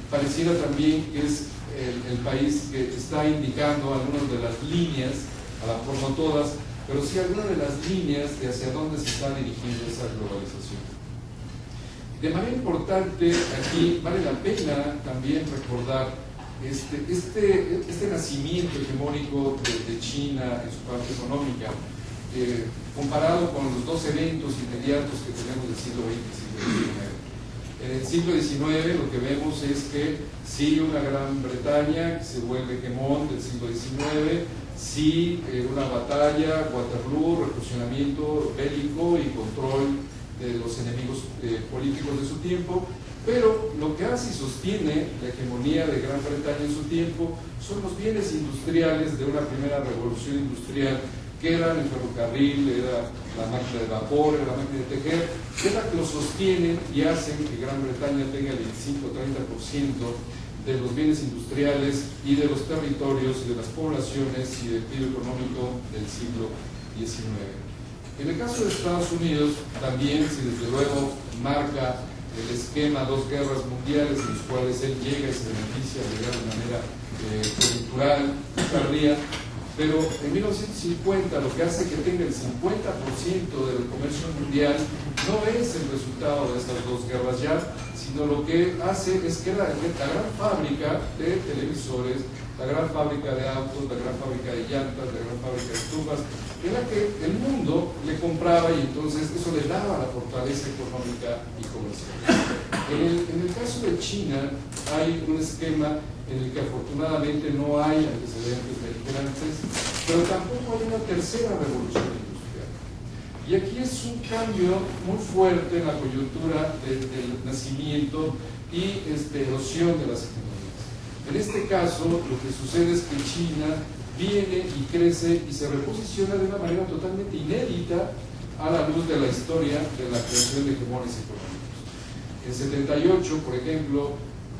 pareciera también que es el país que está indicando algunas de las líneas, a lo mejor no todas, pero sí algunas de las líneas de hacia dónde se está dirigiendo esa globalización. De manera importante, aquí vale la pena también recordar este nacimiento hegemónico de China en su parte económica, comparado con los dos eventos inmediatos que tenemos del siglo XX y siglo XIX. En el siglo XIX lo que vemos es que sí una Gran Bretaña que se vuelve hegemón del siglo XIX, sí una batalla, Waterloo, reposicionamiento bélico y control de los enemigos políticos de su tiempo, pero lo que hace y sostiene la hegemonía de Gran Bretaña en su tiempo son los bienes industriales de una primera revolución industrial, que eran el ferrocarril, era la máquina de vapor, era la máquina de tejer, que es la que lo sostienen y hacen que Gran Bretaña tenga el 25-30% de los bienes industriales y de los territorios y de las poblaciones y del PIB económico del siglo XIX. En el caso de Estados Unidos, también, si desde luego marca el esquema dos guerras mundiales en los cuales él llega y se beneficia de llegar de manera coyuntural, tardía, pero en 1950 lo que hace que tenga el 50% del comercio mundial no es el resultado de estas dos guerras ya, sino lo que hace es que la gran fábrica de televisores, la gran fábrica de autos, la gran fábrica de llantas, la gran fábrica de estufas, era que el mundo le compraba y entonces eso le daba la fortaleza económica y comercial. En el caso de China hay un esquema en el que afortunadamente no hay antecedentes beligerantes, pero tampoco hay una tercera revolución industrial. Y aquí es un cambio muy fuerte en la coyuntura del nacimiento y erosión de las economías. En este caso, lo que sucede es que China viene y crece y se reposiciona de una manera totalmente inédita a la luz de la historia de la creación de hegemones económicos. En 78, por ejemplo,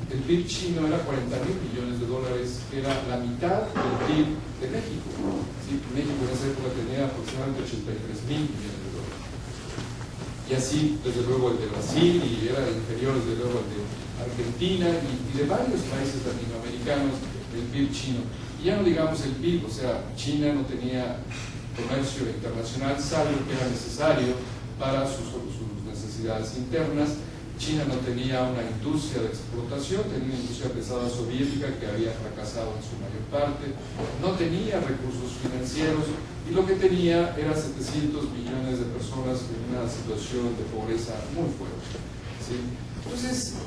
el PIB chino era 40.000 millones de dólares, que era la mitad del PIB de México. ¿Sí? México en esa época tenía aproximadamente 83.000 millones de dólares. Y así, desde luego, el de Brasil, y era inferior, desde luego, al de Argentina y de varios países latinoamericanos, el PIB chino. Y ya no digamos el PIB, o sea, China no tenía comercio internacional, salvo que era necesario para sus necesidades internas. China no tenía una industria de exportación, tenía una industria pesada soviética que había fracasado en su mayor parte, no tenía recursos financieros y lo que tenía era 700 millones de personas en una situación de pobreza muy fuerte. ¿Sí? Entonces,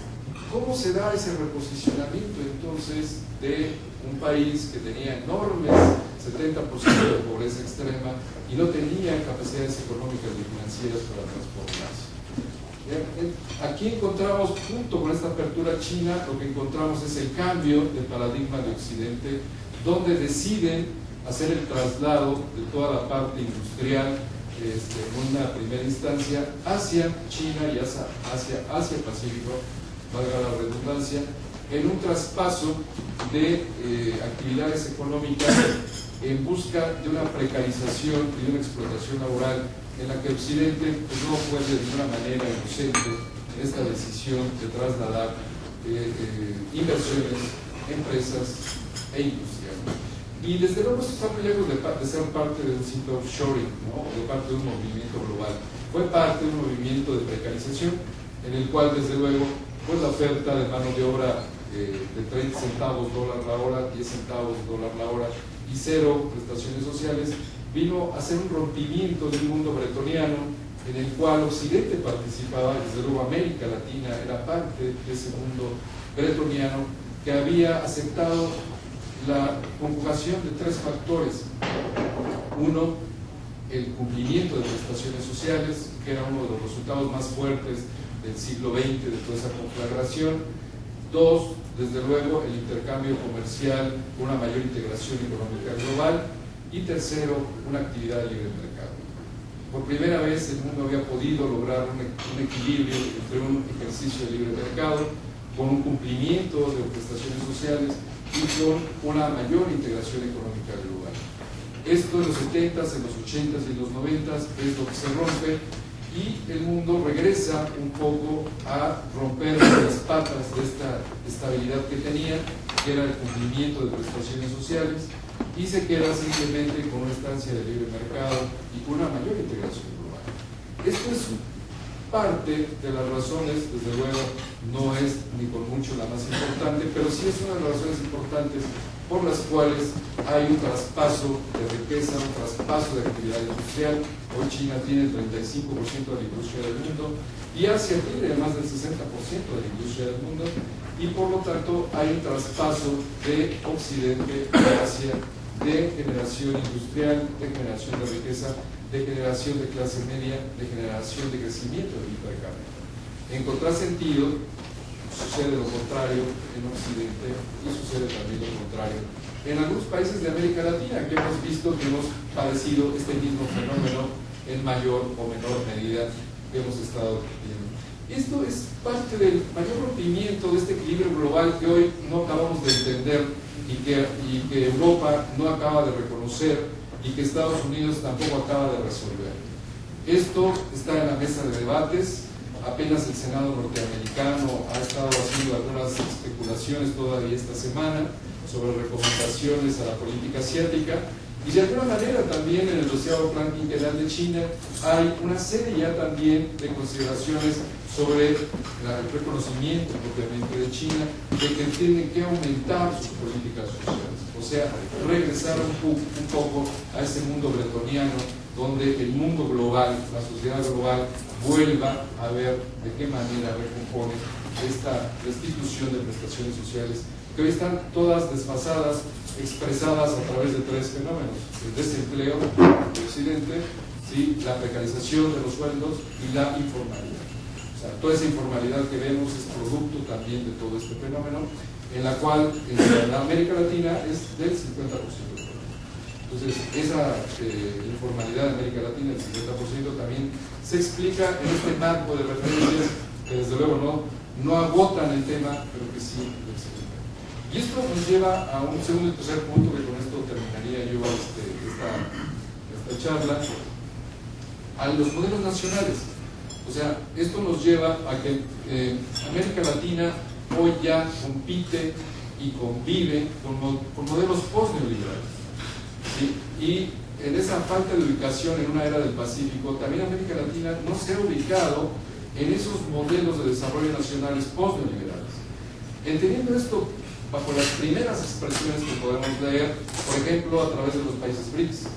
¿cómo se da ese reposicionamiento entonces de un país que tenía enormes 70% de pobreza extrema y no tenía capacidades económicas y financieras para transformarse? Aquí encontramos, junto con esta apertura china, lo que encontramos es el cambio del paradigma de Occidente, donde deciden hacer el traslado de toda la parte industrial en una primera instancia hacia China y hacia Asia-Pacífico, valga la redundancia, en un traspaso de actividades económicas en busca de una precarización y de una explotación laboral en la que Occidente pues, no puede de ninguna manera inocente en esta decisión de trasladar inversiones, empresas e industria, ¿no? Y desde luego esto está muy lejos de ser parte de un simple offshoring, ¿no? De parte de un movimiento global. Fue parte de un movimiento de precarización en el cual desde luego pues la oferta de mano de obra de 30 centavos dólar la hora, 10 centavos dólar la hora y cero prestaciones sociales vino a ser un rompimiento de un mundo bretoniano en el cual Occidente participaba, desde luego América Latina era parte de ese mundo bretoniano que había aceptado la conjugación de tres factores. Uno, el cumplimiento de prestaciones sociales, que era uno de los resultados más fuertes del siglo XX, de toda esa conflagración. Dos, desde luego, el intercambio comercial con una mayor integración económica global. Y tercero, una actividad de libre mercado. Por primera vez el mundo había podido lograr un equilibrio entre un ejercicio de libre mercado, con un cumplimiento de prestaciones sociales y con una mayor integración económica global. Esto en los 70s, en los 80s y en los 90s es lo que se rompe y el mundo regresa un poco a romper las patas de esta estabilidad que tenía, que era el cumplimiento de prestaciones sociales, y se queda simplemente con una estancia de libre mercado y con una mayor integración global. Esto es parte de las razones, desde luego no es ni con mucho la más importante, pero sí es una de las razones importantes por las cuales hay un traspaso de riqueza, un traspaso de actividad industrial. Hoy China tiene el 35% de la industria del mundo y Asia tiene más del 60% de la industria del mundo, y por lo tanto hay un traspaso de Occidente a Asia, de generación industrial, de generación de riqueza, de generación de clase media, de generación de crecimiento del intercambio. En contrasentido, sucede lo contrario en Occidente y sucede también lo contrario en algunos países de América Latina, que hemos visto que hemos padecido este mismo fenómeno en mayor o menor medida que hemos estado viendo. Esto es parte del mayor rompimiento de este equilibrio global que hoy no acabamos de entender y que Europa no acaba de reconocer y que Estados Unidos tampoco acaba de resolver. Esto está en la mesa de debates. Apenas el Senado norteamericano ha estado haciendo algunas especulaciones todavía esta semana sobre recomendaciones a la política asiática, y de alguna manera también en el 12º Plan Quinquenal de China hay una serie ya también de consideraciones sobre el reconocimiento propiamente de China, de que tienen que aumentar sus políticas sociales, o sea, regresar un poco a ese mundo bretoniano donde el mundo global, la sociedad global, vuelva a ver de qué manera recompone esta restitución de prestaciones sociales que hoy están todas desfasadas, expresadas a través de tres fenómenos: el desempleo de Occidente, ¿sí?, la precarización de los sueldos y la informalidad. O sea, toda esa informalidad que vemos es producto también de todo este fenómeno, en la cual en la América Latina es del 50%. Entonces, esa informalidad de América Latina, el 50%, también se explica en este marco de referencias que desde luego no agotan el tema, pero que sí lo explican. Y esto nos lleva a un segundo y tercer punto, que con esto terminaría yo esta charla, a los modelos nacionales. O sea, esto nos lleva a que América Latina hoy ya compite y convive con modelos post-neoliberales. ¿Sí? Y en esa falta de ubicación en una era del Pacífico, también América Latina no se ha ubicado en esos modelos de desarrollo nacionales post-neoliberales. Entendiendo esto bajo las primeras expresiones que podemos leer, por ejemplo, a través de los países BRICS.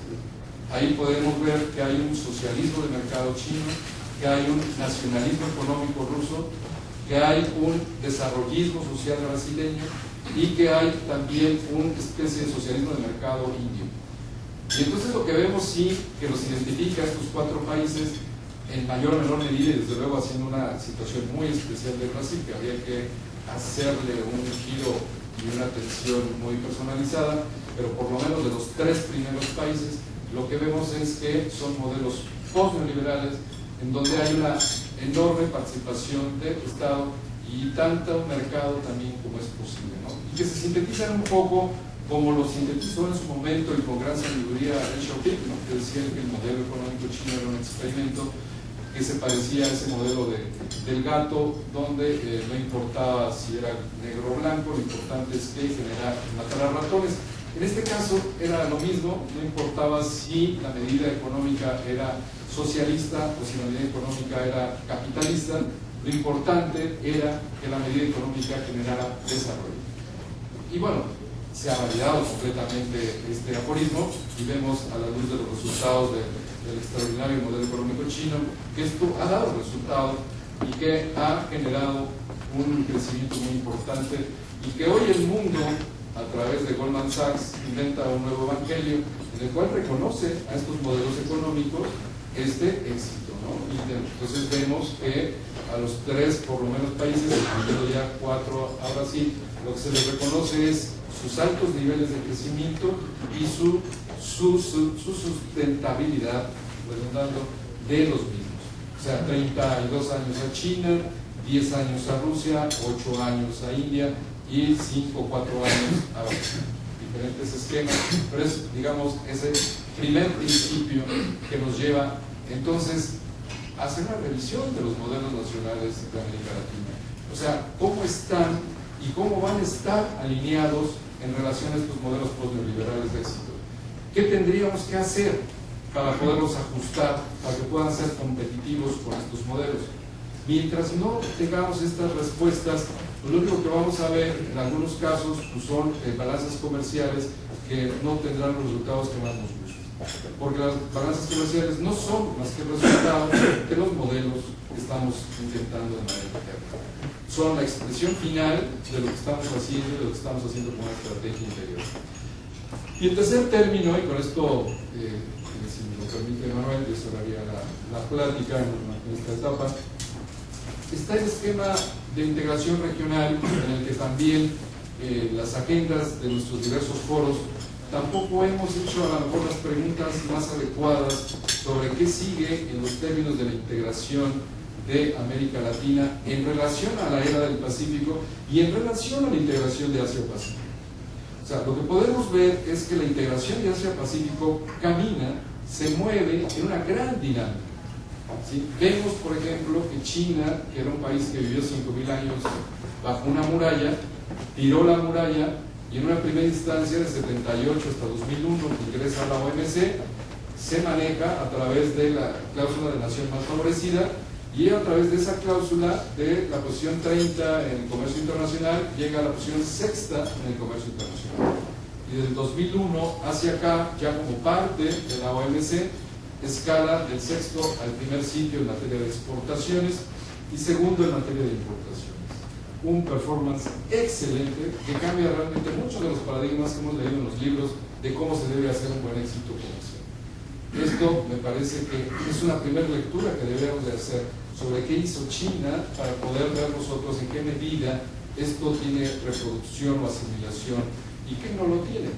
Ahí podemos ver que hay un socialismo de mercado chino, que hay un nacionalismo económico ruso, que hay un desarrollismo social brasileño y que hay también una especie de socialismo de mercado indio. Y entonces lo que vemos sí que los identifica a estos cuatro países en mayor o menor medida, y desde luego haciendo una situación muy especial de Brasil, que habría que hacerle un giro y una atención muy personalizada, pero por lo menos de los tres primeros países, lo que vemos es que son modelos post-neoliberales en donde hay una enorme participación del Estado y tanto mercado también como es posible, ¿no? Y que se sintetizan un poco como lo sintetizó en su momento y con gran sabiduría Deng Xiaoping, ¿no?, que decía que el modelo económico chino era un experimento que se parecía a ese modelo del gato, donde no importaba si era negro o blanco, lo importante es que matara ratones. En este caso era lo mismo, no importaba si la medida económica era socialista o si la medida económica era capitalista, lo importante era que la medida económica generara desarrollo. Y bueno, se ha validado completamente este aforismo y vemos a la luz de los resultados del extraordinario modelo económico chino que esto ha dado resultados y que ha generado un crecimiento muy importante y que hoy el mundo, a través de Goldman Sachs, inventa un nuevo evangelio en el cual reconoce a estos modelos económicos este éxito, ¿no? Y entonces vemos que a los 3, por lo menos, países, incluyendo ya 4 a Brasil, lo que se les reconoce es sus altos niveles de crecimiento y su sustentabilidad, redundando, de los mismos. O sea, 32 años a China, 10 años a Rusia, 8 años a India y 5 o 4 años a Brasil. Diferentes esquemas, pero es, digamos, ese primer principio que nos lleva entonces a hacer una revisión de los modelos nacionales de América Latina. O sea, cómo están y cómo van a estar alineados en relación a estos modelos postneoliberales de éxito. ¿Qué tendríamos que hacer para poderlos ajustar, para que puedan ser competitivos con estos modelos? Mientras no tengamos estas respuestas, pues lo único que vamos a ver en algunos casos pues son balanzas comerciales que no tendrán los resultados que más nos gustan. Porque las balanzas comerciales no son más que el resultado de los modelos que estamos intentando de manera interna. Son la expresión final de lo que estamos haciendo y de lo que estamos haciendo con la estrategia interior. Y en tercer término, y con esto, si me lo permite Manuel, yo cerraría la plática en esta etapa, está el esquema de integración regional en el que también las agendas de nuestros diversos foros tampoco hemos hecho a lo mejor las preguntas más adecuadas sobre qué sigue en los términos de la integración de América Latina en relación a la era del Pacífico y en relación a la integración de Asia-Pacífico. O sea, lo que podemos ver es que la integración de Asia-Pacífico camina, se mueve en una gran dinámica. ¿Sí? Vemos, por ejemplo, que China, que era un país que vivió 5.000 años bajo una muralla, tiró la muralla y en una primera instancia, de 78 hasta 2001, ingresa a la OMC, se maneja a través de la cláusula de nación más favorecida y a través de esa cláusula de la posición 30 en el comercio internacional llega a la posición 6ª en el comercio internacional. Y desde el 2001 hacia acá, ya como parte de la OMC, escala del 6º al primer sitio en materia de exportaciones y segundo en materia de importaciones. Un performance excelente que cambia realmente muchos de los paradigmas que hemos leído en los libros de cómo se debe hacer un buen éxito comercial. Esto me parece que es una primera lectura que debemos de hacer sobre qué hizo China para poder ver nosotros en qué medida esto tiene reproducción o asimilación y qué no lo tiene.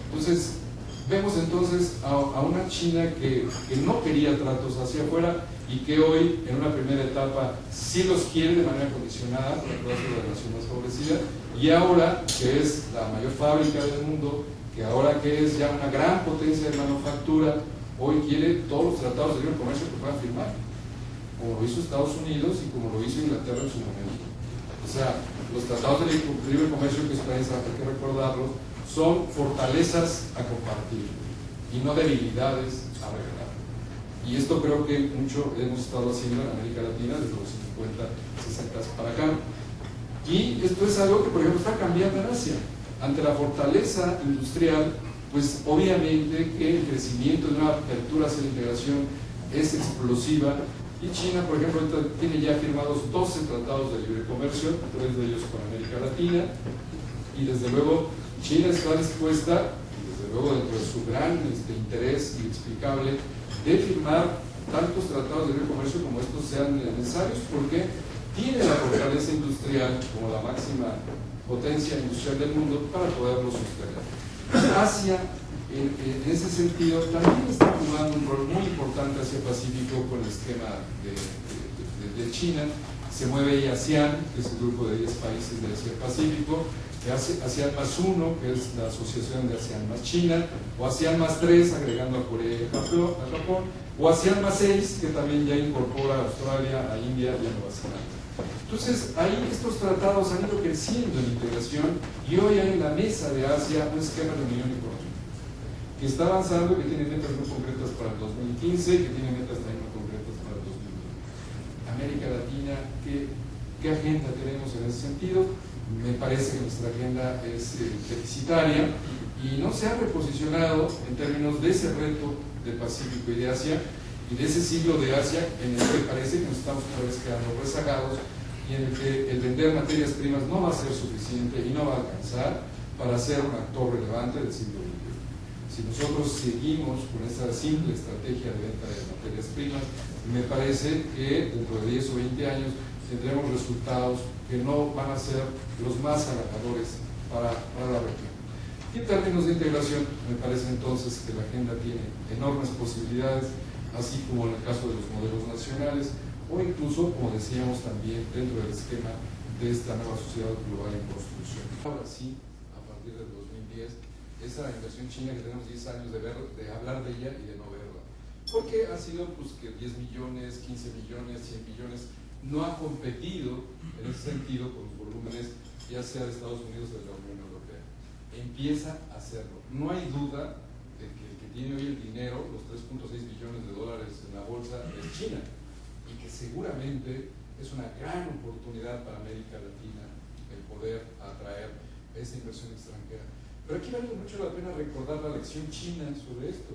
Entonces, vemos entonces a una China que no quería tratos hacia afuera y que hoy, en una primera etapa, sí los quiere de manera condicionada por la cláusula de la nación más favorecida, y ahora que es la mayor fábrica del mundo, que ahora que es ya una gran potencia de manufactura, hoy quiere todos los tratados de libre comercio que puedan firmar, como lo hizo Estados Unidos y como lo hizo Inglaterra en su momento. O sea, los tratados de libre comercio que expresa, hay que recordarlo, son fortalezas a compartir y no debilidades a regalar. Y esto creo que mucho hemos estado haciendo en América Latina desde los 50, 60 para acá. Y esto es algo que, por ejemplo, está cambiando en Asia. Ante la fortaleza industrial, pues obviamente que el crecimiento de una apertura hacia la integración es explosiva. Y China, por ejemplo, tiene ya firmados 12 tratados de libre comercio, 3 de ellos con América Latina. Y desde luego, China está dispuesta, desde luego dentro de su gran interés inexplicable, de firmar tantos tratados de libre comercio como estos sean necesarios, porque tiene la fortaleza industrial como la máxima potencia industrial del mundo para poderlo sostener. Asia, en ese sentido, también está jugando un rol muy importante hacia el Pacífico con el esquema de China. Se mueve ASEAN, que es el grupo de 10 países de Asia-Pacífico. de ASEAN más 1, que es la asociación de ASEAN más China, o ASEAN más 3, agregando a Corea y a Japón, o ASEAN más 6, que también ya incorpora a Australia, a India y a Nueva Zelanda. Entonces, ahí estos tratados han ido creciendo en integración y hoy hay en la mesa de Asia un esquema de unión económica que está avanzando, que tiene metas muy concretas para el 2015, que tiene metas también muy concretas para el 2020. América Latina, ¿qué agenda tenemos en ese sentido? Me parece que nuestra agenda es deficitaria y no se ha reposicionado en términos de ese reto del Pacífico y de Asia y de ese siglo de Asia en el que parece que nos estamos otra vez quedando rezagados y en el que el vender materias primas no va a ser suficiente y no va a alcanzar para ser un actor relevante del siglo XXI. Si nosotros seguimos con esa simple estrategia de venta de materias primas, me parece que dentro de 10 o 20 años tendremos resultados que no van a ser los más halagadores para la región. Y en términos de integración, me parece entonces que la agenda tiene enormes posibilidades, así como en el caso de los modelos nacionales, o incluso, como decíamos también, dentro del esquema de esta nueva sociedad global en construcción. Ahora sí, a partir del 2010, esa inversión china que tenemos 10 años de hablar de ella y de no verla. Porque ha sido pues, que 10 millones, 15 millones, 100 millones, no ha competido en ese sentido con los volúmenes, ya sea de Estados Unidos o de la Unión Europea. Empieza a hacerlo. No hay duda de que el que tiene hoy el dinero, los 3.6 billones de dólares en la bolsa, es China. Y que seguramente es una gran oportunidad para América Latina el poder atraer esa inversión extranjera. Pero aquí vale mucho la pena recordar la lección china sobre esto.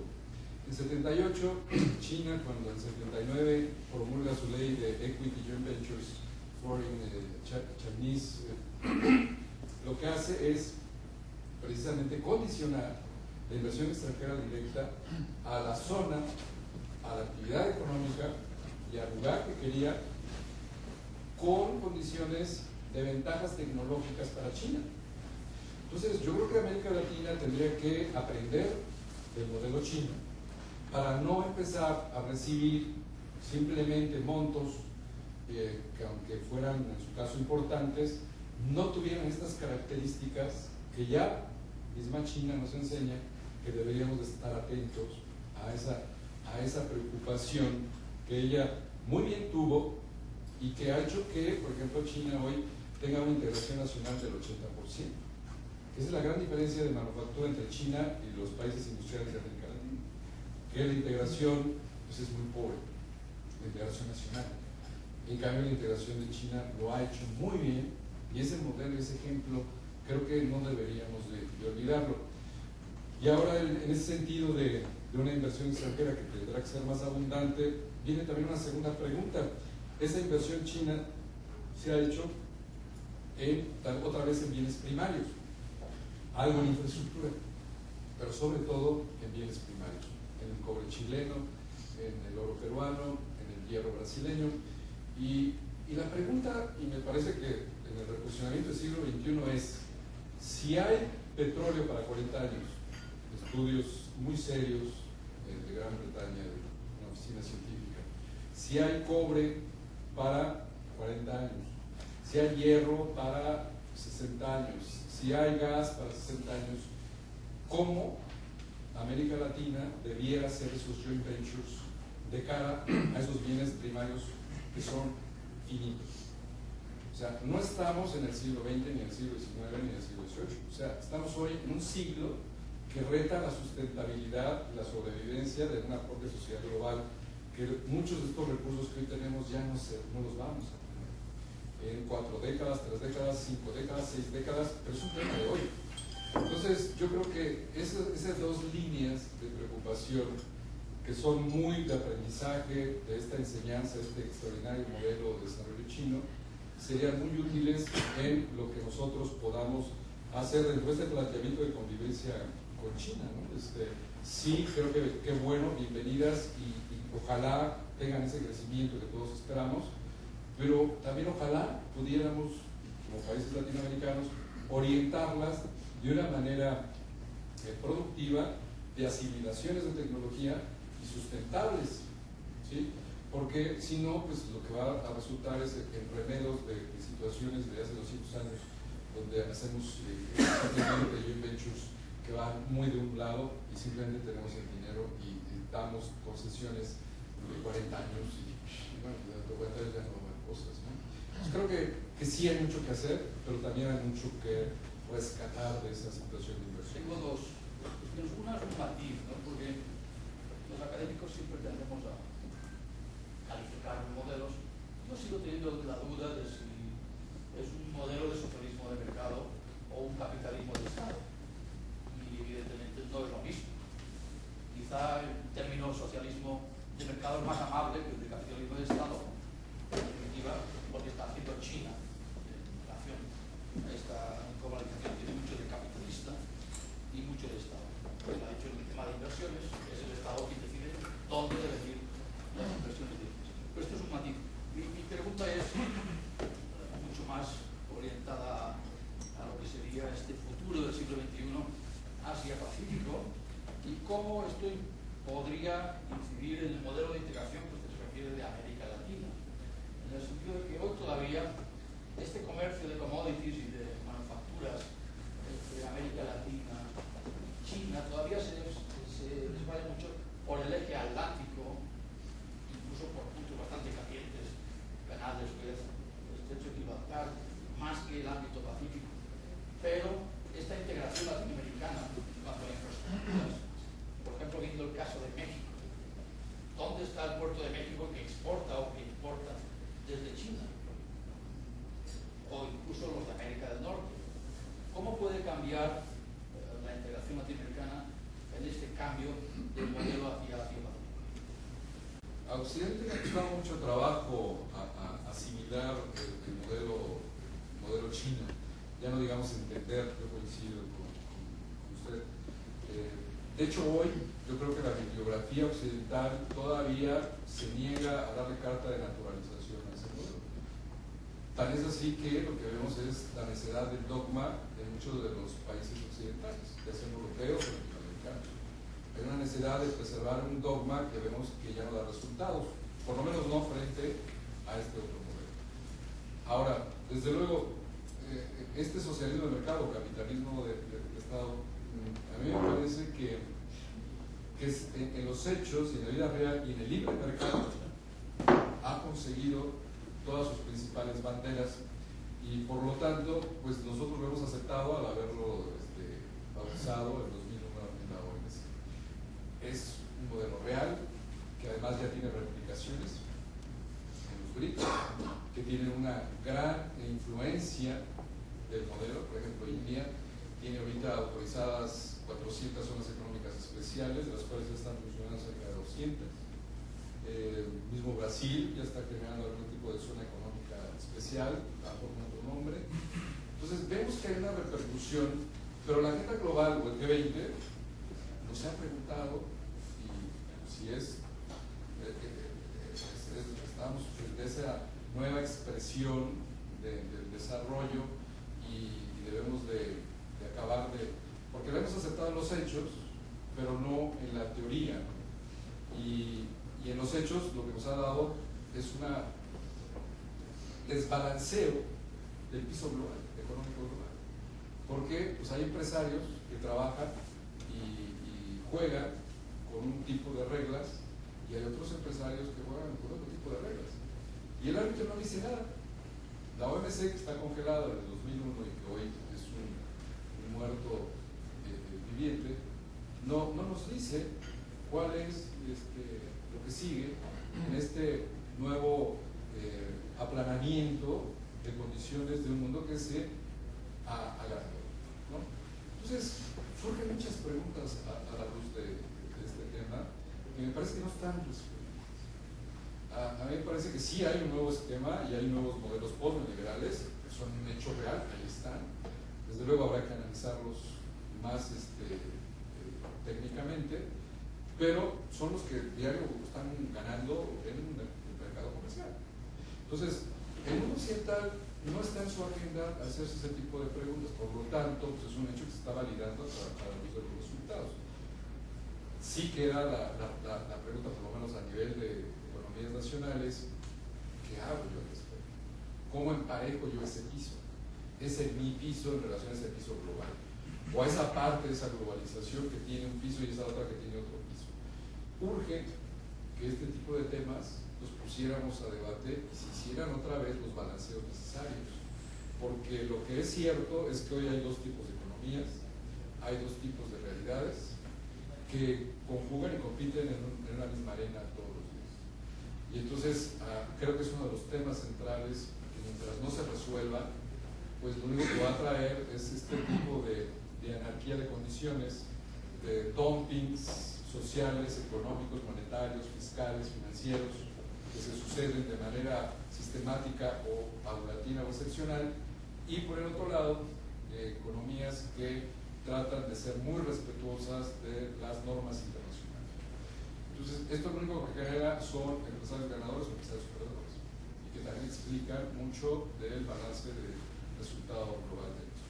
En 78, China, cuando en 79 promulga su ley de Equity Joint Ventures Foreign Chinese, lo que hace es precisamente condicionar la inversión extranjera directa a la zona, a la actividad económica y al lugar que quería, con condiciones de ventajas tecnológicas para China. Entonces, yo creo que América Latina tendría que aprender del modelo chino para no empezar a recibir simplemente montos que, aunque fueran en su caso importantes, no tuvieran estas características que ya misma China nos enseña que deberíamos de estar atentos a esa preocupación que ella muy bien tuvo y que ha hecho que, por ejemplo, China hoy tenga una integración nacional del 80%. Esa es la gran diferencia de manufactura entre China y los países industriales de América Latina, que la integración pues, es muy pobre, la integración nacional. En cambio, la integración de China lo ha hecho muy bien y ese modelo, ese ejemplo, creo que no deberíamos de olvidarlo. Y ahora, en ese sentido de una inversión extranjera que tendrá que ser más abundante, viene también una segunda pregunta. Esa inversión china se ha hecho otra vez en bienes primarios, algo en infraestructura, pero sobre todo en bienes primarios, en el cobre chileno, en el oro peruano, en el hierro brasileño. Y la pregunta, y me parece que en el reposicionamiento del siglo XXI es, si hay petróleo para 40 años, estudios muy serios de Gran Bretaña, de una oficina científica, si hay cobre para 40 años, si hay hierro para 60 años, si hay gas para 60 años, ¿cómo América Latina debiera hacer esos joint ventures de cara a esos bienes primarios que son finitos? O sea, no estamos en el siglo XX, ni en el siglo XIX, ni en el siglo XVIII. O sea, estamos hoy en un siglo que reta la sustentabilidad y la sobrevivencia de una propia sociedad global, que muchos de estos recursos que hoy tenemos ya no los vamos a tener en 4 décadas, 3 décadas, 5 décadas, 6 décadas, pero es un tema de hoy. Entonces, yo creo que esas dos líneas de preocupación que son muy de aprendizaje de esta enseñanza, este extraordinario modelo de desarrollo chino, serían muy útiles en lo que nosotros podamos hacer dentro de este planteamiento de convivencia con China, ¿no? Sí, creo que qué bueno, bienvenidas y ojalá tengan ese crecimiento que todos esperamos, pero también ojalá pudiéramos, como países latinoamericanos, orientarlas de una manera productiva, de asimilaciones de tecnología y sustentables, ¿sí? Porque si no, pues lo que va a resultar es enredos de situaciones de hace 200 años donde hacemos simplemente joint ventures que van muy de un lado y simplemente tenemos el dinero y damos concesiones de 40 años y bueno, de 40 ya no van cosas, ¿no? Entonces creo que sí hay mucho que hacer, pero también hay mucho que rescatar de esa situación de inversión. Tengo dos cuestiones. Una es un matiz, ¿no? Porque los académicos siempre tendemos a calificar los modelos. Yo sigo teniendo la duda de si es un modelo de socialismo de mercado o un capitalismo de Estado. Y evidentemente no es lo mismo. Quizá el término socialismo de mercado es más amable que el de capitalismo de Estado, en definitiva, porque está haciendo China en relación a esta globalización. Tiene mucho de capitalista y mucho de Estado. Lo ha hecho en el tema de inversiones, es el Estado quien decide dónde deben ir las inversiones directas. Pero esto es un matiz. Mi pregunta es mucho más orientada a lo que sería este futuro del siglo XXI, Asia-Pacífico, y cómo esto podría incidir en el modelo de integración que se refiere de América Latina, en el sentido de que hoy todavía este comercio de commodities y de manufacturas entre América Latina y China todavía se desvaya mucho por el eje atlántico, incluso por puntos bastante calientes, Canal de Suez, el Estrecho de Gibraltar, más que el ámbito pacífico. Pero esta integración latinoamericana en cuanto a infraestructuras, por ejemplo, viendo el caso de México, ¿dónde está el puerto de México que exporta o que importa desde China? O incluso los de América del Norte. ¿Cómo puede cambiar la integración latinoamericana en este cambio del modelo hacia Pacífico? A Occidente le ha costado mucho trabajo a asimilar el modelo chino. Ya no digamos entender, yo coincido con usted. De hecho, hoy yo creo que la bibliografía occidental todavía se niega a darle carta de naturalización a ese modelo. Tan es así que lo que vemos es la necedad del dogma en muchos de los países occidentales, ya sean europeos o latinoamericanos. Hay una necesidad de preservar un dogma que vemos que ya no da resultados, por lo menos no frente a este otro modelo. Ahora, desde luego, este socialismo de mercado, capitalismo de Estado, a mí me parece que en los hechos y en la vida real y en el libre mercado ha conseguido todas sus principales banderas y por lo tanto pues nosotros lo hemos aceptado al haberlo bautizado en 2001 en la OMC. Es un modelo real que además ya tiene replicaciones en los BRICS, que tiene una gran influencia del modelo. Por ejemplo, India tiene ahorita autorizadas 400 zonas económicas especiales, de las cuales ya están funcionando cerca de 200. Mismo Brasil ya está creando algún tipo de zona económica especial bajo otro nombre. Entonces vemos que hay una repercusión, pero la agenda global o el G20 nos ha preguntado si estamos frente a esa nueva expresión del desarrollo y debemos de acabar porque lo hemos aceptado en los hechos, pero no en la teoría. Y en los hechos lo que nos ha dado es un desbalanceo del piso global, económico global. Porque pues, hay empresarios que trabajan y juegan con un tipo de reglas y hay otros empresarios que juegan con otro tipo de reglas. Y el árbitro no dice nada. La OMC, que está congelada desde 2001 y que hoy es un muerto viviente, no nos dice cuál es lo que sigue en este nuevo aplanamiento de condiciones de un mundo que se agrandó, ¿no? Entonces surgen muchas preguntas a la luz de este tema que me parece que no están resueltas. A mí me parece que sí hay un nuevo esquema y hay nuevos modelos postneoliberales que son un hecho real, ahí están. Desde luego habrá que analizarlos más técnicamente, pero son los que diario están ganando en el mercado comercial. Entonces, el mundo occidental no está en su agenda hacerse ese tipo de preguntas, por lo tanto, pues es un hecho que se está validando a la luz de los resultados. Sí queda la pregunta, por lo menos a nivel de economías nacionales, ¿qué hago yo al respecto? ¿Cómo emparejo yo ese piso? ese mi piso en relación a ese piso global, o a esa parte de esa globalización que tiene un piso y esa otra que tiene otro piso. Urge que este tipo de temas los pusiéramos a debate y se hicieran otra vez los balanceos necesarios, porque lo que es cierto es que hoy hay dos tipos de economías, hay dos tipos de realidades que conjugan y compiten en una misma arena todos los días. Y entonces creo que es uno de los temas centrales que mientras no se resuelva, pues lo único que va a traer es este tipo de anarquía de condiciones, de dumpings sociales, económicos, monetarios, fiscales, financieros, que se suceden de manera sistemática o paulatina o excepcional, y por el otro lado, economías que tratan de ser muy respetuosas de las normas internacionales. Entonces, esto lo único que genera son empresarios ganadores o empresarios perdedores, y que también explican mucho del balance de resultado global de esto.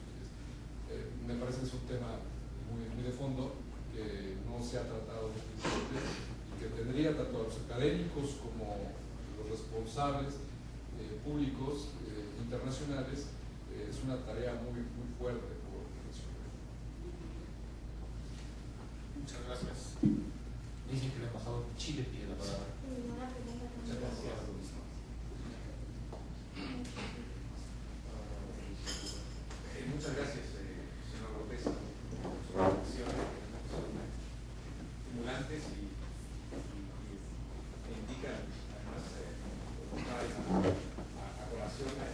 Me parece que es un tema muy de fondo, que no se ha tratado suficientemente y que tendría tanto a los académicos como los responsables públicos internacionales, es una tarea muy fuerte por resolver. Muchas gracias. Dicen que el embajador Chile pide la palabra. Muchas gracias. Muchas gracias, señor López, por sus reflexiones, que son estimulantes y indican, además, a colación a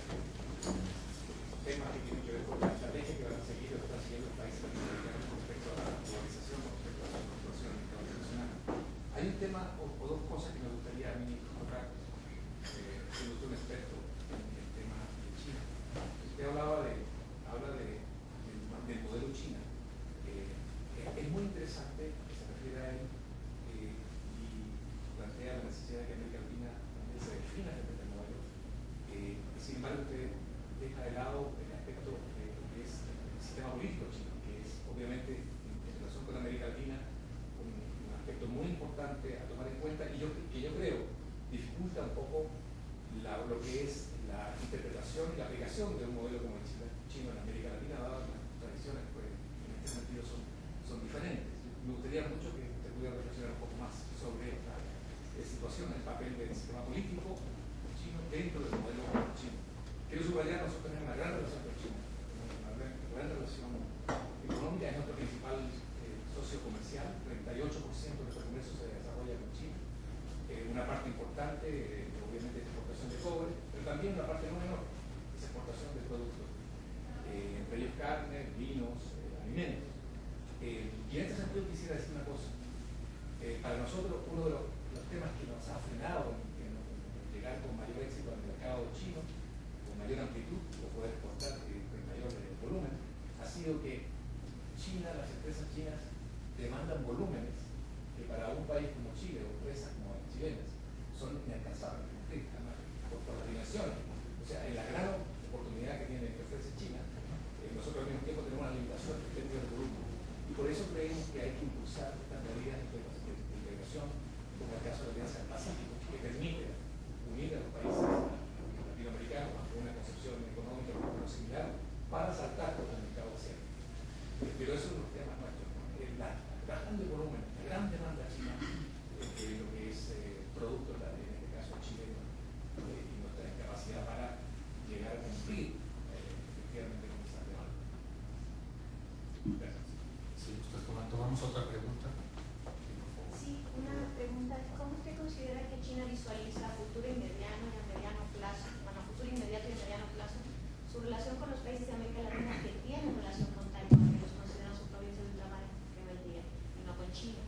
temas que tienen que ver con la estrategia que van a seguir o están siguiendo los países latinoamericanos respecto a la globalización, respecto a la situación internacional. Hay un tema o dos cosas que me gustaría a mí tocar, siendo usted un experto en el tema de China. Usted habla del modelo China. Es muy interesante que se refiere a él y plantea la necesidad de que América Latina también se defina frente al modelo. Sin embargo, usted deja de lado el aspecto que es el sistema político chino, que es obviamente en relación con América Latina un aspecto muy importante a tomar en cuenta y que yo creo dificulta un poco lo que es la interpretación y la aplicación de un modelo como el chino en América Latina, dadas las tradiciones pues, en este sentido son diferentes. Me gustaría mucho que usted pudiera reflexionar un poco más sobre la situación, el papel del sistema político chino dentro del modelo chino. Quiero subrayar, nosotros tenemos una gran relación con China, una gran relación económica, es nuestro principal socio comercial, 38% de nuestro comercio se desarrolla con China, una parte importante, obviamente, de exportación de cobre, pero también una parte no menor, es exportación de productos, entre ellos carne, vinos, alimentos. Y en este sentido quisiera decir una cosa. Para nosotros, uno de los temas que nos ha frenado en llegar con mayor éxito al mercado chino, con mayor amplitud, o poder exportar con mayor volumen, ha sido que China, las empresas chinas, demandan volúmenes que para un país como Chile, o empresas como las chilenas, son inalcanzables, por las dimensiones. O sea, en la gran oportunidad que tiene que ofrecer China, nosotros al mismo tiempo tenemos una limitación en términos de volumen. Y por eso creemos que hay que impulsar estas medidas de integración, como el caso de la Alianza del Pacífico, que permite unir a los países latinoamericanos bajo una concepción económica similar para saltar por el mercado asiático. Pero eso es un tema nuestro. La gran volumen, la gran demanda china de lo que es producto, en este caso chileno, y nuestra incapacidad para llegar a cumplir efectivamente con esa demanda. Gracias. Sí, usted comentó. Vamos a otra pregunta. Sí, una pregunta. ¿Cómo usted considera que China visualiza a futuro y mediano plazo, futuro inmediato y mediano plazo, su relación con los países de América Latina que tienen relación con Taiwán, que los consideran su provincia de ultramar en el día, y no con China?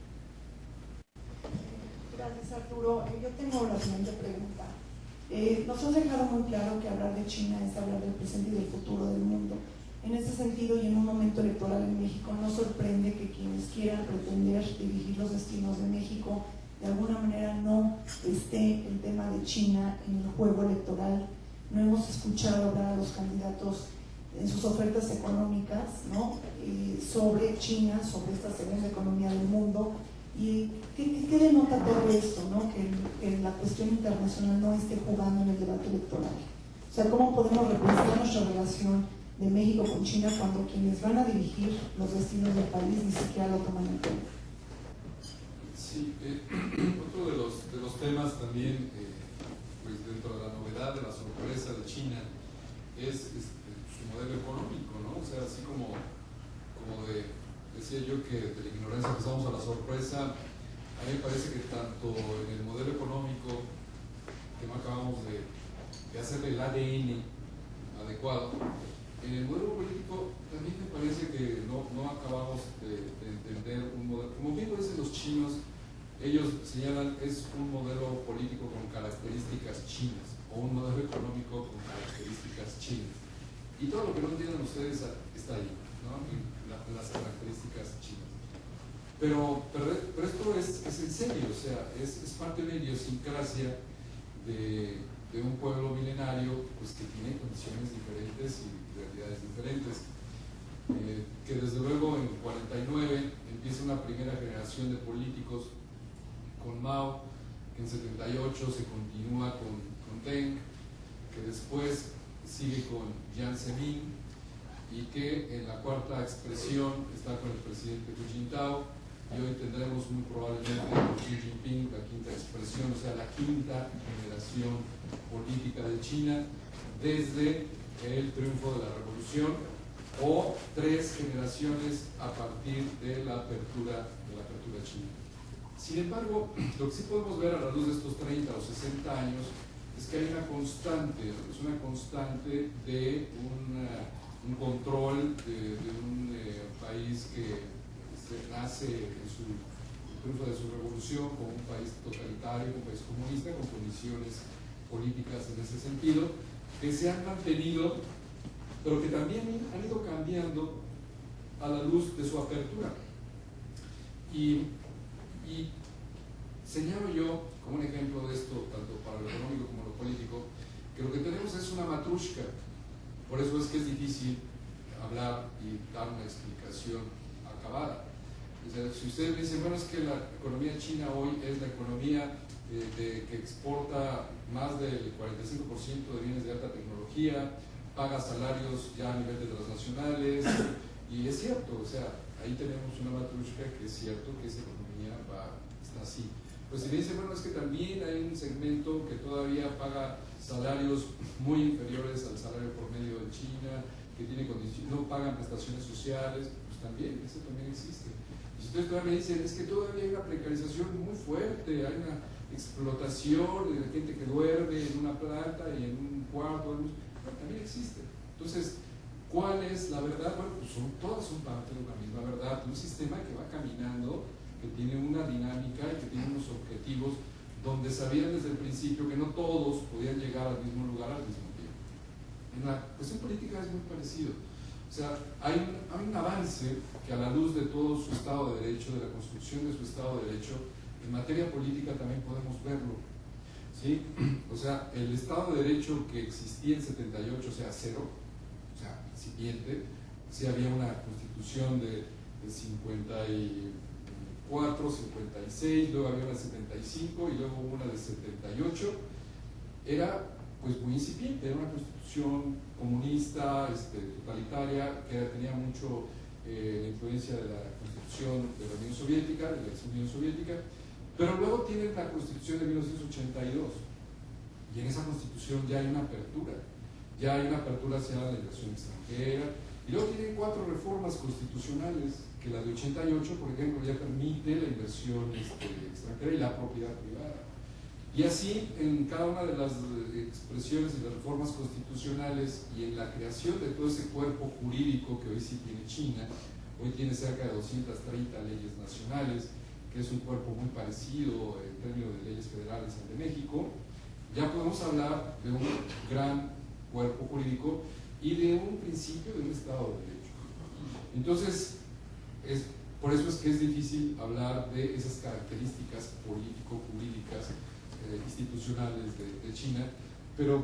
Gracias, Arturo. Yo tengo la siguiente pregunta. Nos has dejado muy claro que hablar de China es hablar del presente y del futuro del mundo. En ese sentido, y en un momento electoral en México, no sorprende que quienes quieran pretender dirigir los destinos de México de alguna manera no esté el tema de China en el juego electoral. No hemos escuchado hablar a los candidatos en sus ofertas económicas, ¿no? Sobre China, sobre esta segunda economía del mundo. ¿Y qué denota todo esto, ¿no? Que la cuestión internacional no esté jugando en el debate electoral? O sea, ¿cómo podemos repensar nuestra relación de México con China cuando quienes van a dirigir los destinos del país ni siquiera lo toman en cuenta? Sí, otro de los temas también, pues dentro de la novedad, de la sorpresa de China, es su modelo económico, ¿no? O sea, así como decía yo que de la ignorancia pasamos a la sorpresa, a mí me parece que tanto en el modelo económico, que no acabamos de hacerle el ADN adecuado, en el modelo político también me parece que no acabamos de entender un modelo. Como bien lo dicen los chinos, ellos señalan es un modelo político con características chinas o un modelo económico con características chinas. Y todo lo que no entienden ustedes está ahí, ¿no? Las características chinas. Pero esto es en serio, o sea, es parte de una idiosincrasia de un pueblo milenario, pues que tiene condiciones diferentes y realidades diferentes. Que desde luego en 49 empieza una primera generación de políticos con Mao, que en 78 se continúa con Deng, que después sigue con Jiang Zemin, y que en la cuarta expresión está con el presidente Hu Jintao, y hoy tendremos muy probablemente con Xi Jinping la quinta expresión, o sea, la quinta generación política de China desde el triunfo de la revolución, o 3 generaciones a partir de la apertura china. Sin embargo, lo que sí podemos ver a la luz de estos 30 o 60 años es que hay una constante, es una constante de un control de un país que nace en su triunfo de su revolución como un país totalitario, un país comunista, con condiciones políticas en ese sentido, que se han mantenido, pero que también han ido cambiando a la luz de su apertura. Y señalo yo, como un ejemplo de esto, tanto para lo económico como lo político, que lo que tenemos es una matrushka. Por eso es que es difícil hablar y dar una explicación acabada. O sea, si ustedes me dicen, bueno, es que la economía china hoy es la economía que exporta más del 45% de bienes de alta tecnología, paga salarios ya a nivel de transnacionales, y es cierto, o sea, ahí tenemos una matrushka que es cierto que esa economía está así. Pues si me dicen, bueno, es que también hay un segmento que todavía paga salarios muy inferiores al salario promedio de China, que tiene condiciones, no pagan prestaciones sociales, pues también, eso también existe. Y si ustedes todavía me dicen, es que todavía hay una precarización muy fuerte, hay una explotación de la gente que duerme en una planta y en un cuarto, también existe. Entonces, ¿cuál es la verdad? Bueno, pues todas son parte de una misma verdad, de un sistema que va caminando, que tiene una dinámica y que tiene unos objetivos donde sabían desde el principio que no todos podían llegar al mismo lugar al mismo tiempo. En la cuestión política es muy parecido. O sea, hay un avance que a la luz de todo su Estado de Derecho, de la construcción de su Estado de Derecho, en materia política también podemos verlo. ¿Sí? O sea, el Estado de Derecho que existía en 78, o sea, cero, o sea, incipiente, sí había una constitución de 54, 56, luego había una de 75 y luego una de 78, era pues muy incipiente, era una constitución comunista, totalitaria, que tenía mucho la influencia de la constitución de la Unión Soviética, de la ex Unión Soviética, pero luego tienen la constitución de 1982, y en esa constitución ya hay una apertura hacia la inversión extranjera, y luego tienen 4 reformas constitucionales, que la de 88, por ejemplo, ya permite la inversión extranjera y la propiedad privada. Y así, en cada una de las expresiones y las reformas constitucionales y en la creación de todo ese cuerpo jurídico que hoy sí tiene China, hoy tiene cerca de 230 leyes nacionales, que es un cuerpo muy parecido en términos de leyes federales al de México, ya podemos hablar de un gran cuerpo jurídico y de un principio de un Estado de Derecho. Entonces, por eso es que es difícil hablar de esas características político-jurídicas institucionales de China, pero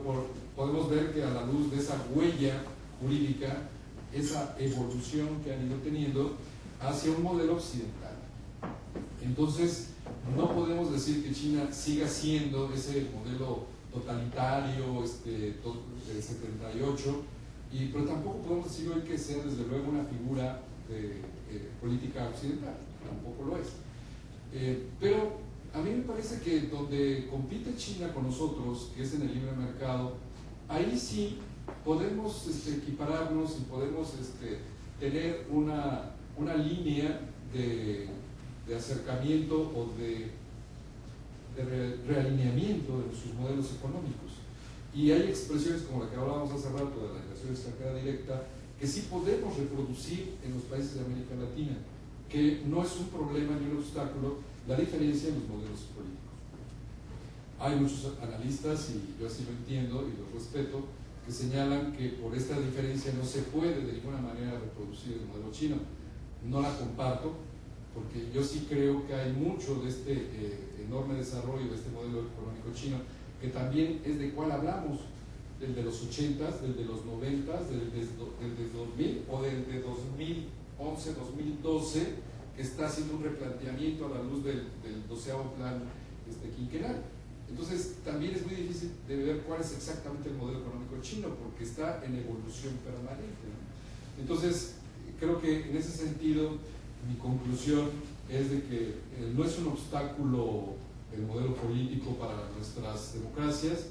podemos ver que a la luz de esa huella jurídica, esa evolución que han ido teniendo hacia un modelo occidental. Entonces, no podemos decir que China siga siendo ese modelo totalitario del 78, pero tampoco podemos decir hoy que sea desde luego una figura de política occidental, tampoco lo es. Pero a mí me parece que donde compite China con nosotros, que es en el libre mercado, ahí sí podemos equipararnos y podemos tener una línea de acercamiento o de realineamiento de sus modelos económicos. Y hay expresiones como la que hablábamos hace rato de la inversión extranjera directa que sí podemos reproducir en los países de América Latina, que no es un problema ni un obstáculo la diferencia en los modelos políticos. Hay muchos analistas, y yo así lo entiendo y los respeto, que señalan que por esta diferencia no se puede de ninguna manera reproducir el modelo chino. No la comparto, porque yo sí creo que hay mucho de este enorme desarrollo de este modelo económico chino, que también es de cuál hablamos, del de los 80s, del de los 90s, del de 2000 o del de 2011, 2012, que está haciendo un replanteamiento a la luz del 12º plan quinquenal. Entonces, también es muy difícil de ver cuál es exactamente el modelo económico chino, porque está en evolución permanente, ¿no? Entonces, creo que en ese sentido, mi conclusión es de que no es un obstáculo el modelo político para nuestras democracias.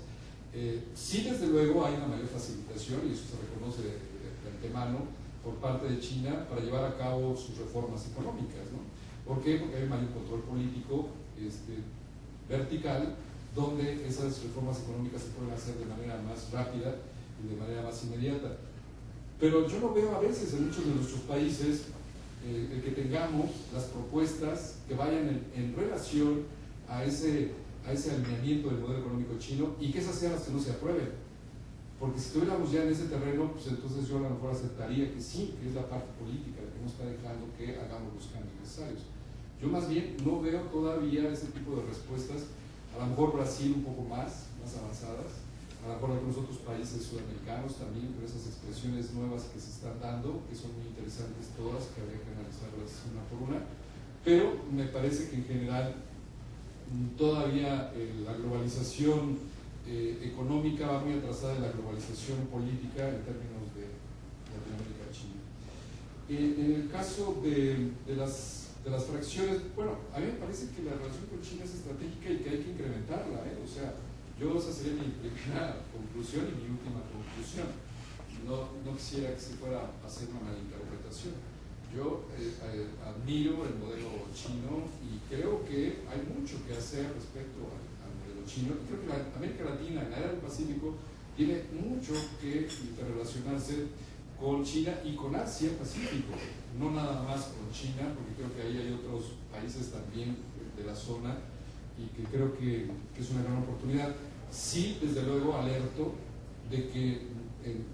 Sí, desde luego, hay una mayor facilitación, y eso se reconoce de antemano, por parte de China para llevar a cabo sus reformas económicas, ¿no? ¿Por qué? Porque hay un mayor control político vertical, donde esas reformas económicas se pueden hacer de manera más rápida y de manera más inmediata. Pero yo no veo a veces en muchos de nuestros países el que tengamos las propuestas que vayan en relación a ese alineamiento del modelo económico chino, y que esas sean las que no se aprueben. Porque si estuviéramos ya en ese terreno, pues entonces yo a lo mejor aceptaría que sí, que es la parte política la que no está dejando que hagamos los cambios necesarios. Yo más bien no veo todavía ese tipo de respuestas. A lo mejor Brasil un poco más avanzadas, a lo mejor algunos otros países sudamericanos también, con esas expresiones nuevas que se están dando, que son muy interesantes todas, que habría que analizarlas una por una, pero me parece que en general todavía la globalización económica va muy atrasada de la globalización política en términos de Latinoamérica y China. En el caso de las fracciones, bueno, a mí me parece que la relación con China es estratégica y que hay que incrementarla, O sea, esa sería mi primera conclusión y mi última conclusión. No quisiera que se fuera a hacer una malinterpretación. Yo admiro el modelo chino y creo que hay mucho que hacer respecto al modelo chino. Creo que América Latina, en la área del Pacífico, tiene mucho que interrelacionarse con China y con Asia Pacífico, no nada más con China, porque creo que ahí hay otros países también de la zona y que creo que es una gran oportunidad. Sí, desde luego alerto de que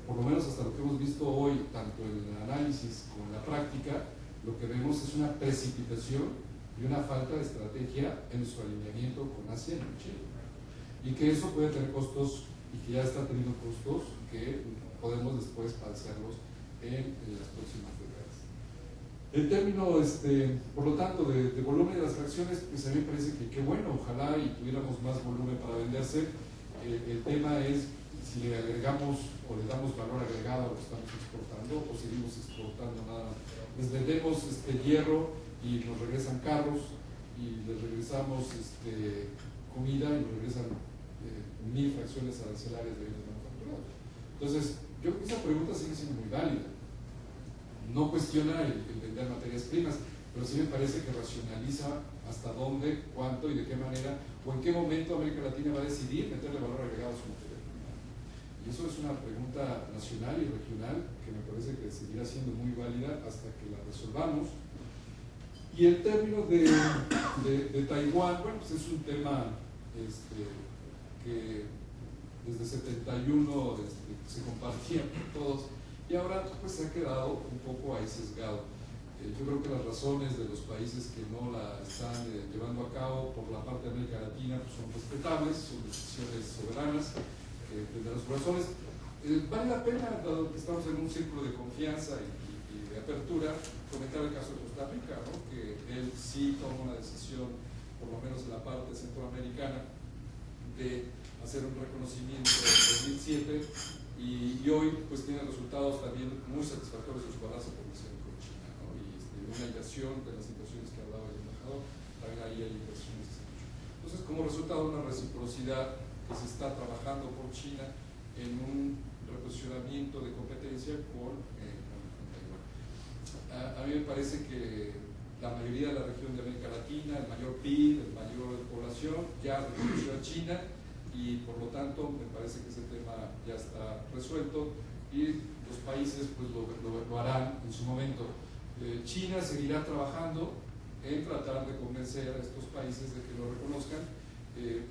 por lo menos hasta lo que hemos visto hoy, tanto en el análisis como en la práctica, lo que vemos es una precipitación y una falta de estrategia en su alineamiento con Asia y con China. Y que eso puede tener costos, y que ya está teniendo costos, que podemos después padecerlos en las próximas décadas. En términos, por lo tanto, de volumen de las fracciones, pues a mí me parece que qué bueno, ojalá y tuviéramos más volumen para venderse. El tema es si le agregamos o le damos valor agregado a lo que estamos exportando, o seguimos exportando nada más. Les vendemos hierro y nos regresan carros, y les regresamos comida y nos regresan 1000 fracciones arancelarias de bienes manufacturados. Entonces, yo creo que esa pregunta sigue siendo muy válida. No cuestiona el vender materias primas, pero sí me parece que racionaliza hasta dónde, cuánto y de qué manera, o en qué momento América Latina va a decidir meterle valor agregado a su materia prima. Y eso es una pregunta nacional y regional que me parece que seguirá siendo muy válida hasta que la resolvamos. Y el término de Taiwán, bueno, pues es un tema que desde 71 se compartía por todos, y ahora pues se ha quedado un poco ahí sesgado. Yo creo que las razones de los países que no la están llevando a cabo por la parte de América Latina pues son respetables, son decisiones soberanas, tendrán sus razones. Vale la pena, dado que estamos en un círculo de confianza y de apertura, comentar el caso de Costa Rica, ¿no? Que él sí toma una decisión, por lo menos en la parte centroamericana, de hacer un reconocimiento en 2007 y hoy pues tiene resultados también muy satisfactorios en su balanza comercial con China, ¿no? Y una inversión de las inversiones que hablaba el embajador, también ahí hay inversiones que se han hecho. Entonces, como resultado de una reciprocidad que se está trabajando por China en un reposicionamiento de competencia con Taiwán. A mí me parece que la mayoría de la región de América Latina, el mayor PIB, el mayor población, ya reconoció a China y por lo tanto me parece que ese tema ya está resuelto y los países pues lo harán en su momento. China seguirá trabajando en tratar de convencer a estos países de que lo reconozcan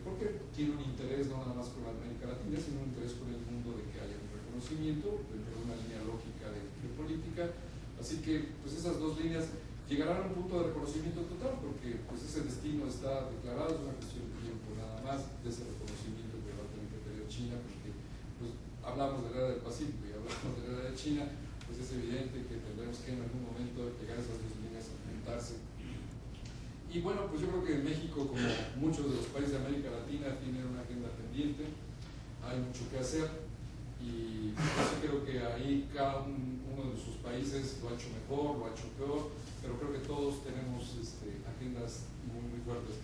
porque tiene un interés no nada más con América Latina, sino un interés con el mundo de que haya un reconocimiento dentro de una línea lógica de política. Así que pues esas dos líneas llegarán a un punto de reconocimiento total porque pues ese destino está declarado, es una cuestión de tiempo nada más de ese reconocimiento que va a tener que tener China, porque pues hablamos de la era del Pacífico y hablamos de la era de China, pues es evidente que tendremos que en algún momento llegar a esas dos líneas a enfrentarse. Y bueno, pues yo creo que México, como muchos de los países de América Latina, tiene una agenda pendiente, hay mucho que hacer y yo creo que ahí cada uno de sus países lo ha hecho mejor, lo ha hecho peor, pero creo que todos tenemos agendas muy fuertes.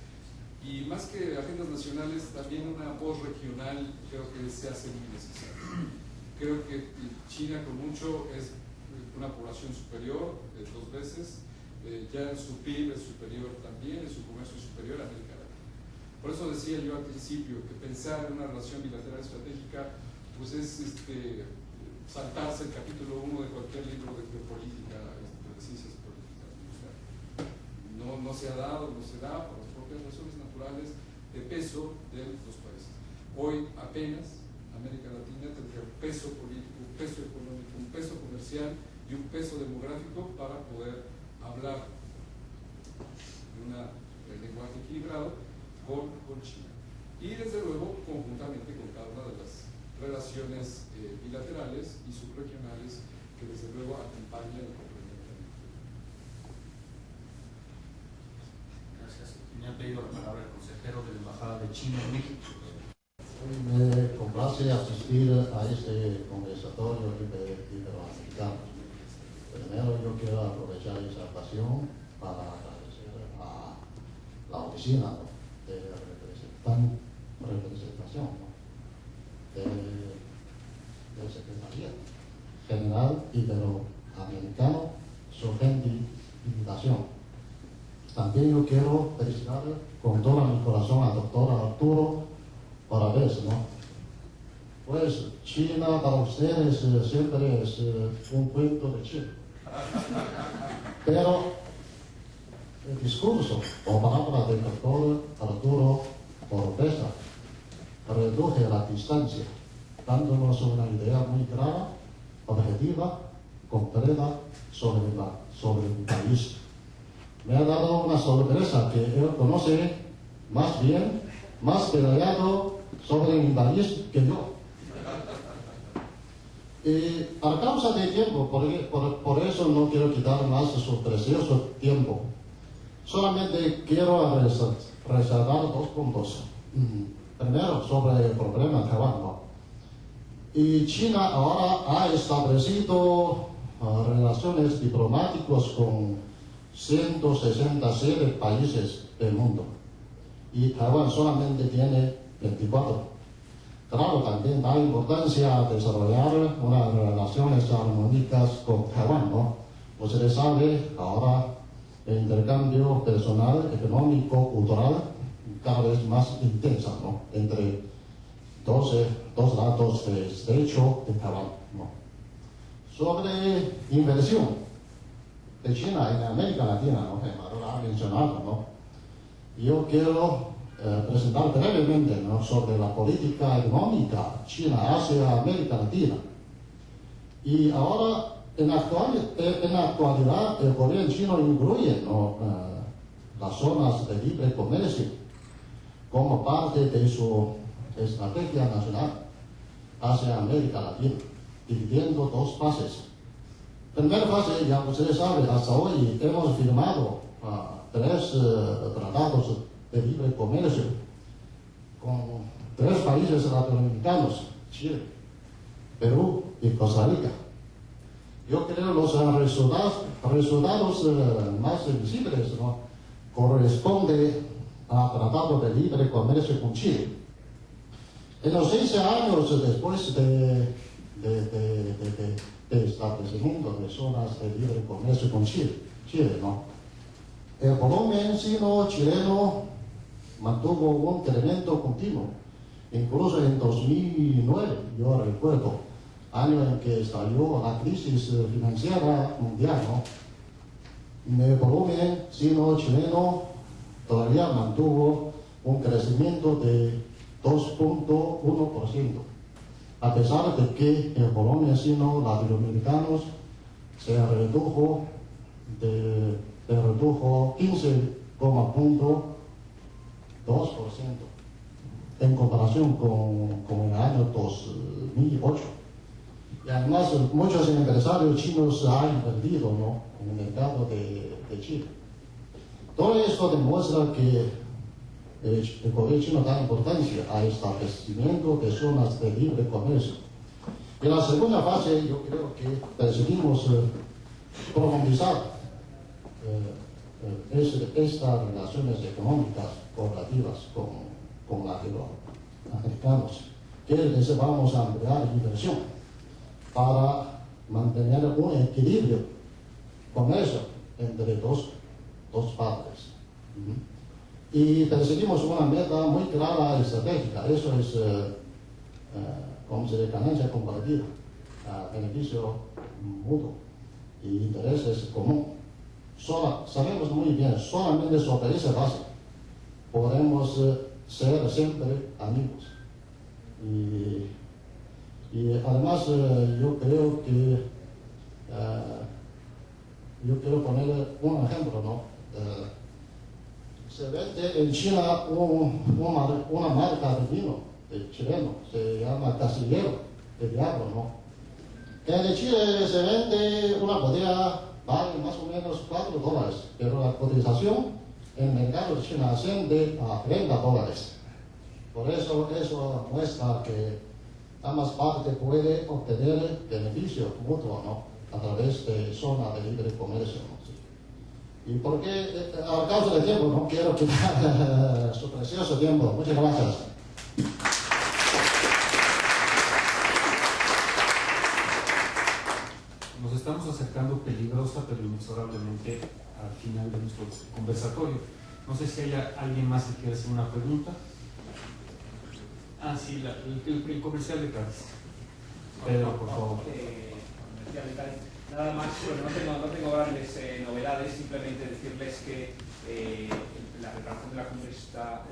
Y más que agendas nacionales, también una voz regional creo que se hace muy necesaria. Creo que China con mucho es una población superior, 2 veces, ya en su PIB es superior también, en su comercio es superior a América Latina. Por eso decía yo al principio que pensar en una relación bilateral estratégica pues es saltarse el capítulo 1 de cualquier libro de geopolítica, de ciencias políticas. O sea, no se ha dado, no se da por las propias razones naturales de peso de los países. Hoy apenas América Latina tendría un peso político, un peso económico, un peso comercial y un peso demográfico para poder hablar de un lenguaje equilibrado con China. Y desde luego conjuntamente con cada una de las relaciones bilaterales y subregionales que desde luego acompañan el complementamiento. Gracias. Me ha pedido la palabra el consejero de la Embajada de China en México. Me complace asistir a este conversatorio iberoamericano. Primero yo quiero aprovechar esa ocasión para agradecer a la oficina, ¿no?, de representación, ¿no?, del Secretaría General Iberoamericano, su gentil invitación. También yo quiero felicitar con todo mi corazón al doctor Arturo Paravés, ¿no? Pues China para ustedes siempre es un cuento de China. Pero el discurso o palabra del doctor Arturo Paravés reduje la distancia, dándonos una idea muy clara, objetiva, completa sobre el país. Me ha dado una sorpresa que él conoce más bien, más detallado sobre mi país que yo. A causa de tiempo, por eso no quiero quitar más su precioso tiempo. Solamente quiero resaltar 2 puntos. Primero, sobre el problema de Taiwán, ¿no? Y China ahora ha establecido relaciones diplomáticas con 167 países del mundo. Y Taiwán solamente tiene 24. Claro, también da importancia desarrollar unas relaciones armónicas con Taiwán, ¿no? Ustedes saben, ahora el intercambio personal, económico, cultural, cada vez más intensa, ¿no?, entre dos lados del estrecho de Taiwán, ¿no? Sobre inversión de China en América Latina, ¿no?, que Manuel ha mencionado, ¿no?, yo quiero presentar brevemente, ¿no?, sobre la política económica China hacia América Latina. Y ahora, en la actualidad, el gobierno chino incluye, ¿no?, las zonas de libre comercio como parte de su estrategia nacional hacia América Latina, dividiendo 2 fases. Primera fase, ya ustedes saben, hasta hoy hemos firmado 3 tratados de libre comercio con 3 países latinoamericanos: Chile, Perú y Costa Rica. Yo creo que los resultados más visibles, ¿no?, corresponde al Tratado de Libre Comercio con Chile. En los 6 años después de establecimiento de zonas de libre comercio con Chile, ¿no?, el volumen sino-chileno mantuvo un crecimiento continuo. Incluso en 2009, yo recuerdo, año en que estalló la crisis financiera mundial, ¿no?, el volumen sino-chileno todavía mantuvo un crecimiento de 2.1%, a pesar de que el volumen sino latinoamericano se redujo 15,2% en comparación con el año 2008. Y además muchos empresarios chinos han invertido, ¿no?, en el mercado de Chile. Todo esto demuestra que el gobierno chino da importancia al establecimiento de zonas de libre comercio. En la segunda fase, yo creo que decidimos profundizar estas relaciones económicas cooperativas con latinoamericanos, que vamos a ampliar inversión para mantener un equilibrio comercio entre dos partes. Y perseguimos una meta muy clara y estratégica. Eso es, como se dice, ganancia compartida, beneficio mutuo y intereses comunes. Sabemos muy bien, solamente sobre esa base podemos ser siempre amigos. Y además yo creo que yo quiero poner un ejemplo, ¿no? Se vende en China una marca de vino chileno, se llama Casillero, el Diablo, ¿no? En Chile se vende una botella, vale más o menos $4, pero la cotización en el mercado de China asciende a $30. Por eso muestra que ambas partes pueden obtener beneficio mutuo, ¿no?, a través de zona de libre comercio, ¿no? Y porque a causa del tiempo no quiero quitar su precioso tiempo. Muchas gracias. Nos estamos acercando peligrosa pero inexorablemente al final de nuestro conversatorio. No sé si hay alguien más que quiera hacer una pregunta. Ah, sí, el comercial de Cádiz. Pedro, por favor. Comercial de Cádiz. Nada más, bueno, no tengo grandes novedades, simplemente decirles que la preparación de la cumbre se está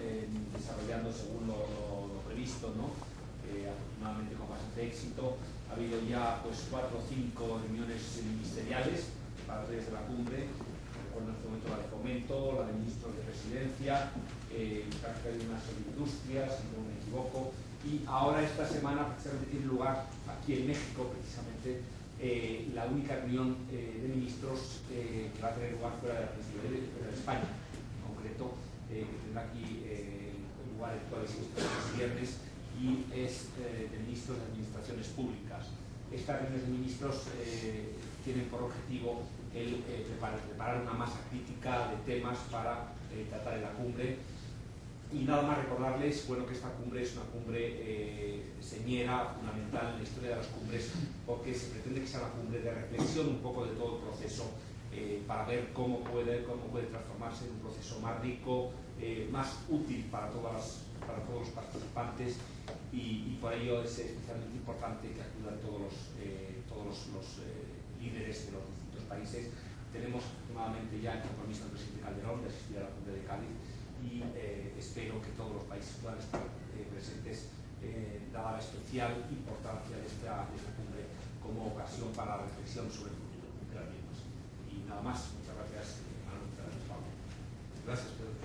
desarrollando según lo previsto, ¿no? Afortunadamente con bastante éxito. Ha habido ya pues 4 o 5 reuniones ministeriales para las leyes de la cumbre. Recuerdo en este momento la de Fomento, la de Ministros de Presidencia, práctica de unas industrias, si no me equivoco. Y ahora esta semana precisamente tiene lugar aquí en México, precisamente, la única reunión de ministros que va a tener lugar fuera de la presidencia de España, en concreto, que tendrá aquí lugar el jueves y viernes, y es de ministros de administraciones públicas. Estas reuniones de ministros tienen por objetivo el preparar una masa crítica de temas para tratar en la cumbre. Y nada más recordarles, bueno, que esta cumbre es una cumbre señera, fundamental en la historia de las cumbres, porque se pretende que sea una cumbre de reflexión un poco de todo el proceso, para ver cómo puede transformarse en un proceso más rico, más útil para todos los participantes, y por ello es especialmente importante que acudan todos los líderes de los distintos países. Tenemos afortunadamente ya el compromiso del presidente Calderón de asistir a la cumbre de Cádiz, y espero que todos los países puedan estar presentes, dada la especial importancia de esta cumbre como ocasión para la reflexión sobre el futuro de las mismas. Y nada más, muchas gracias. Gracias, Pedro.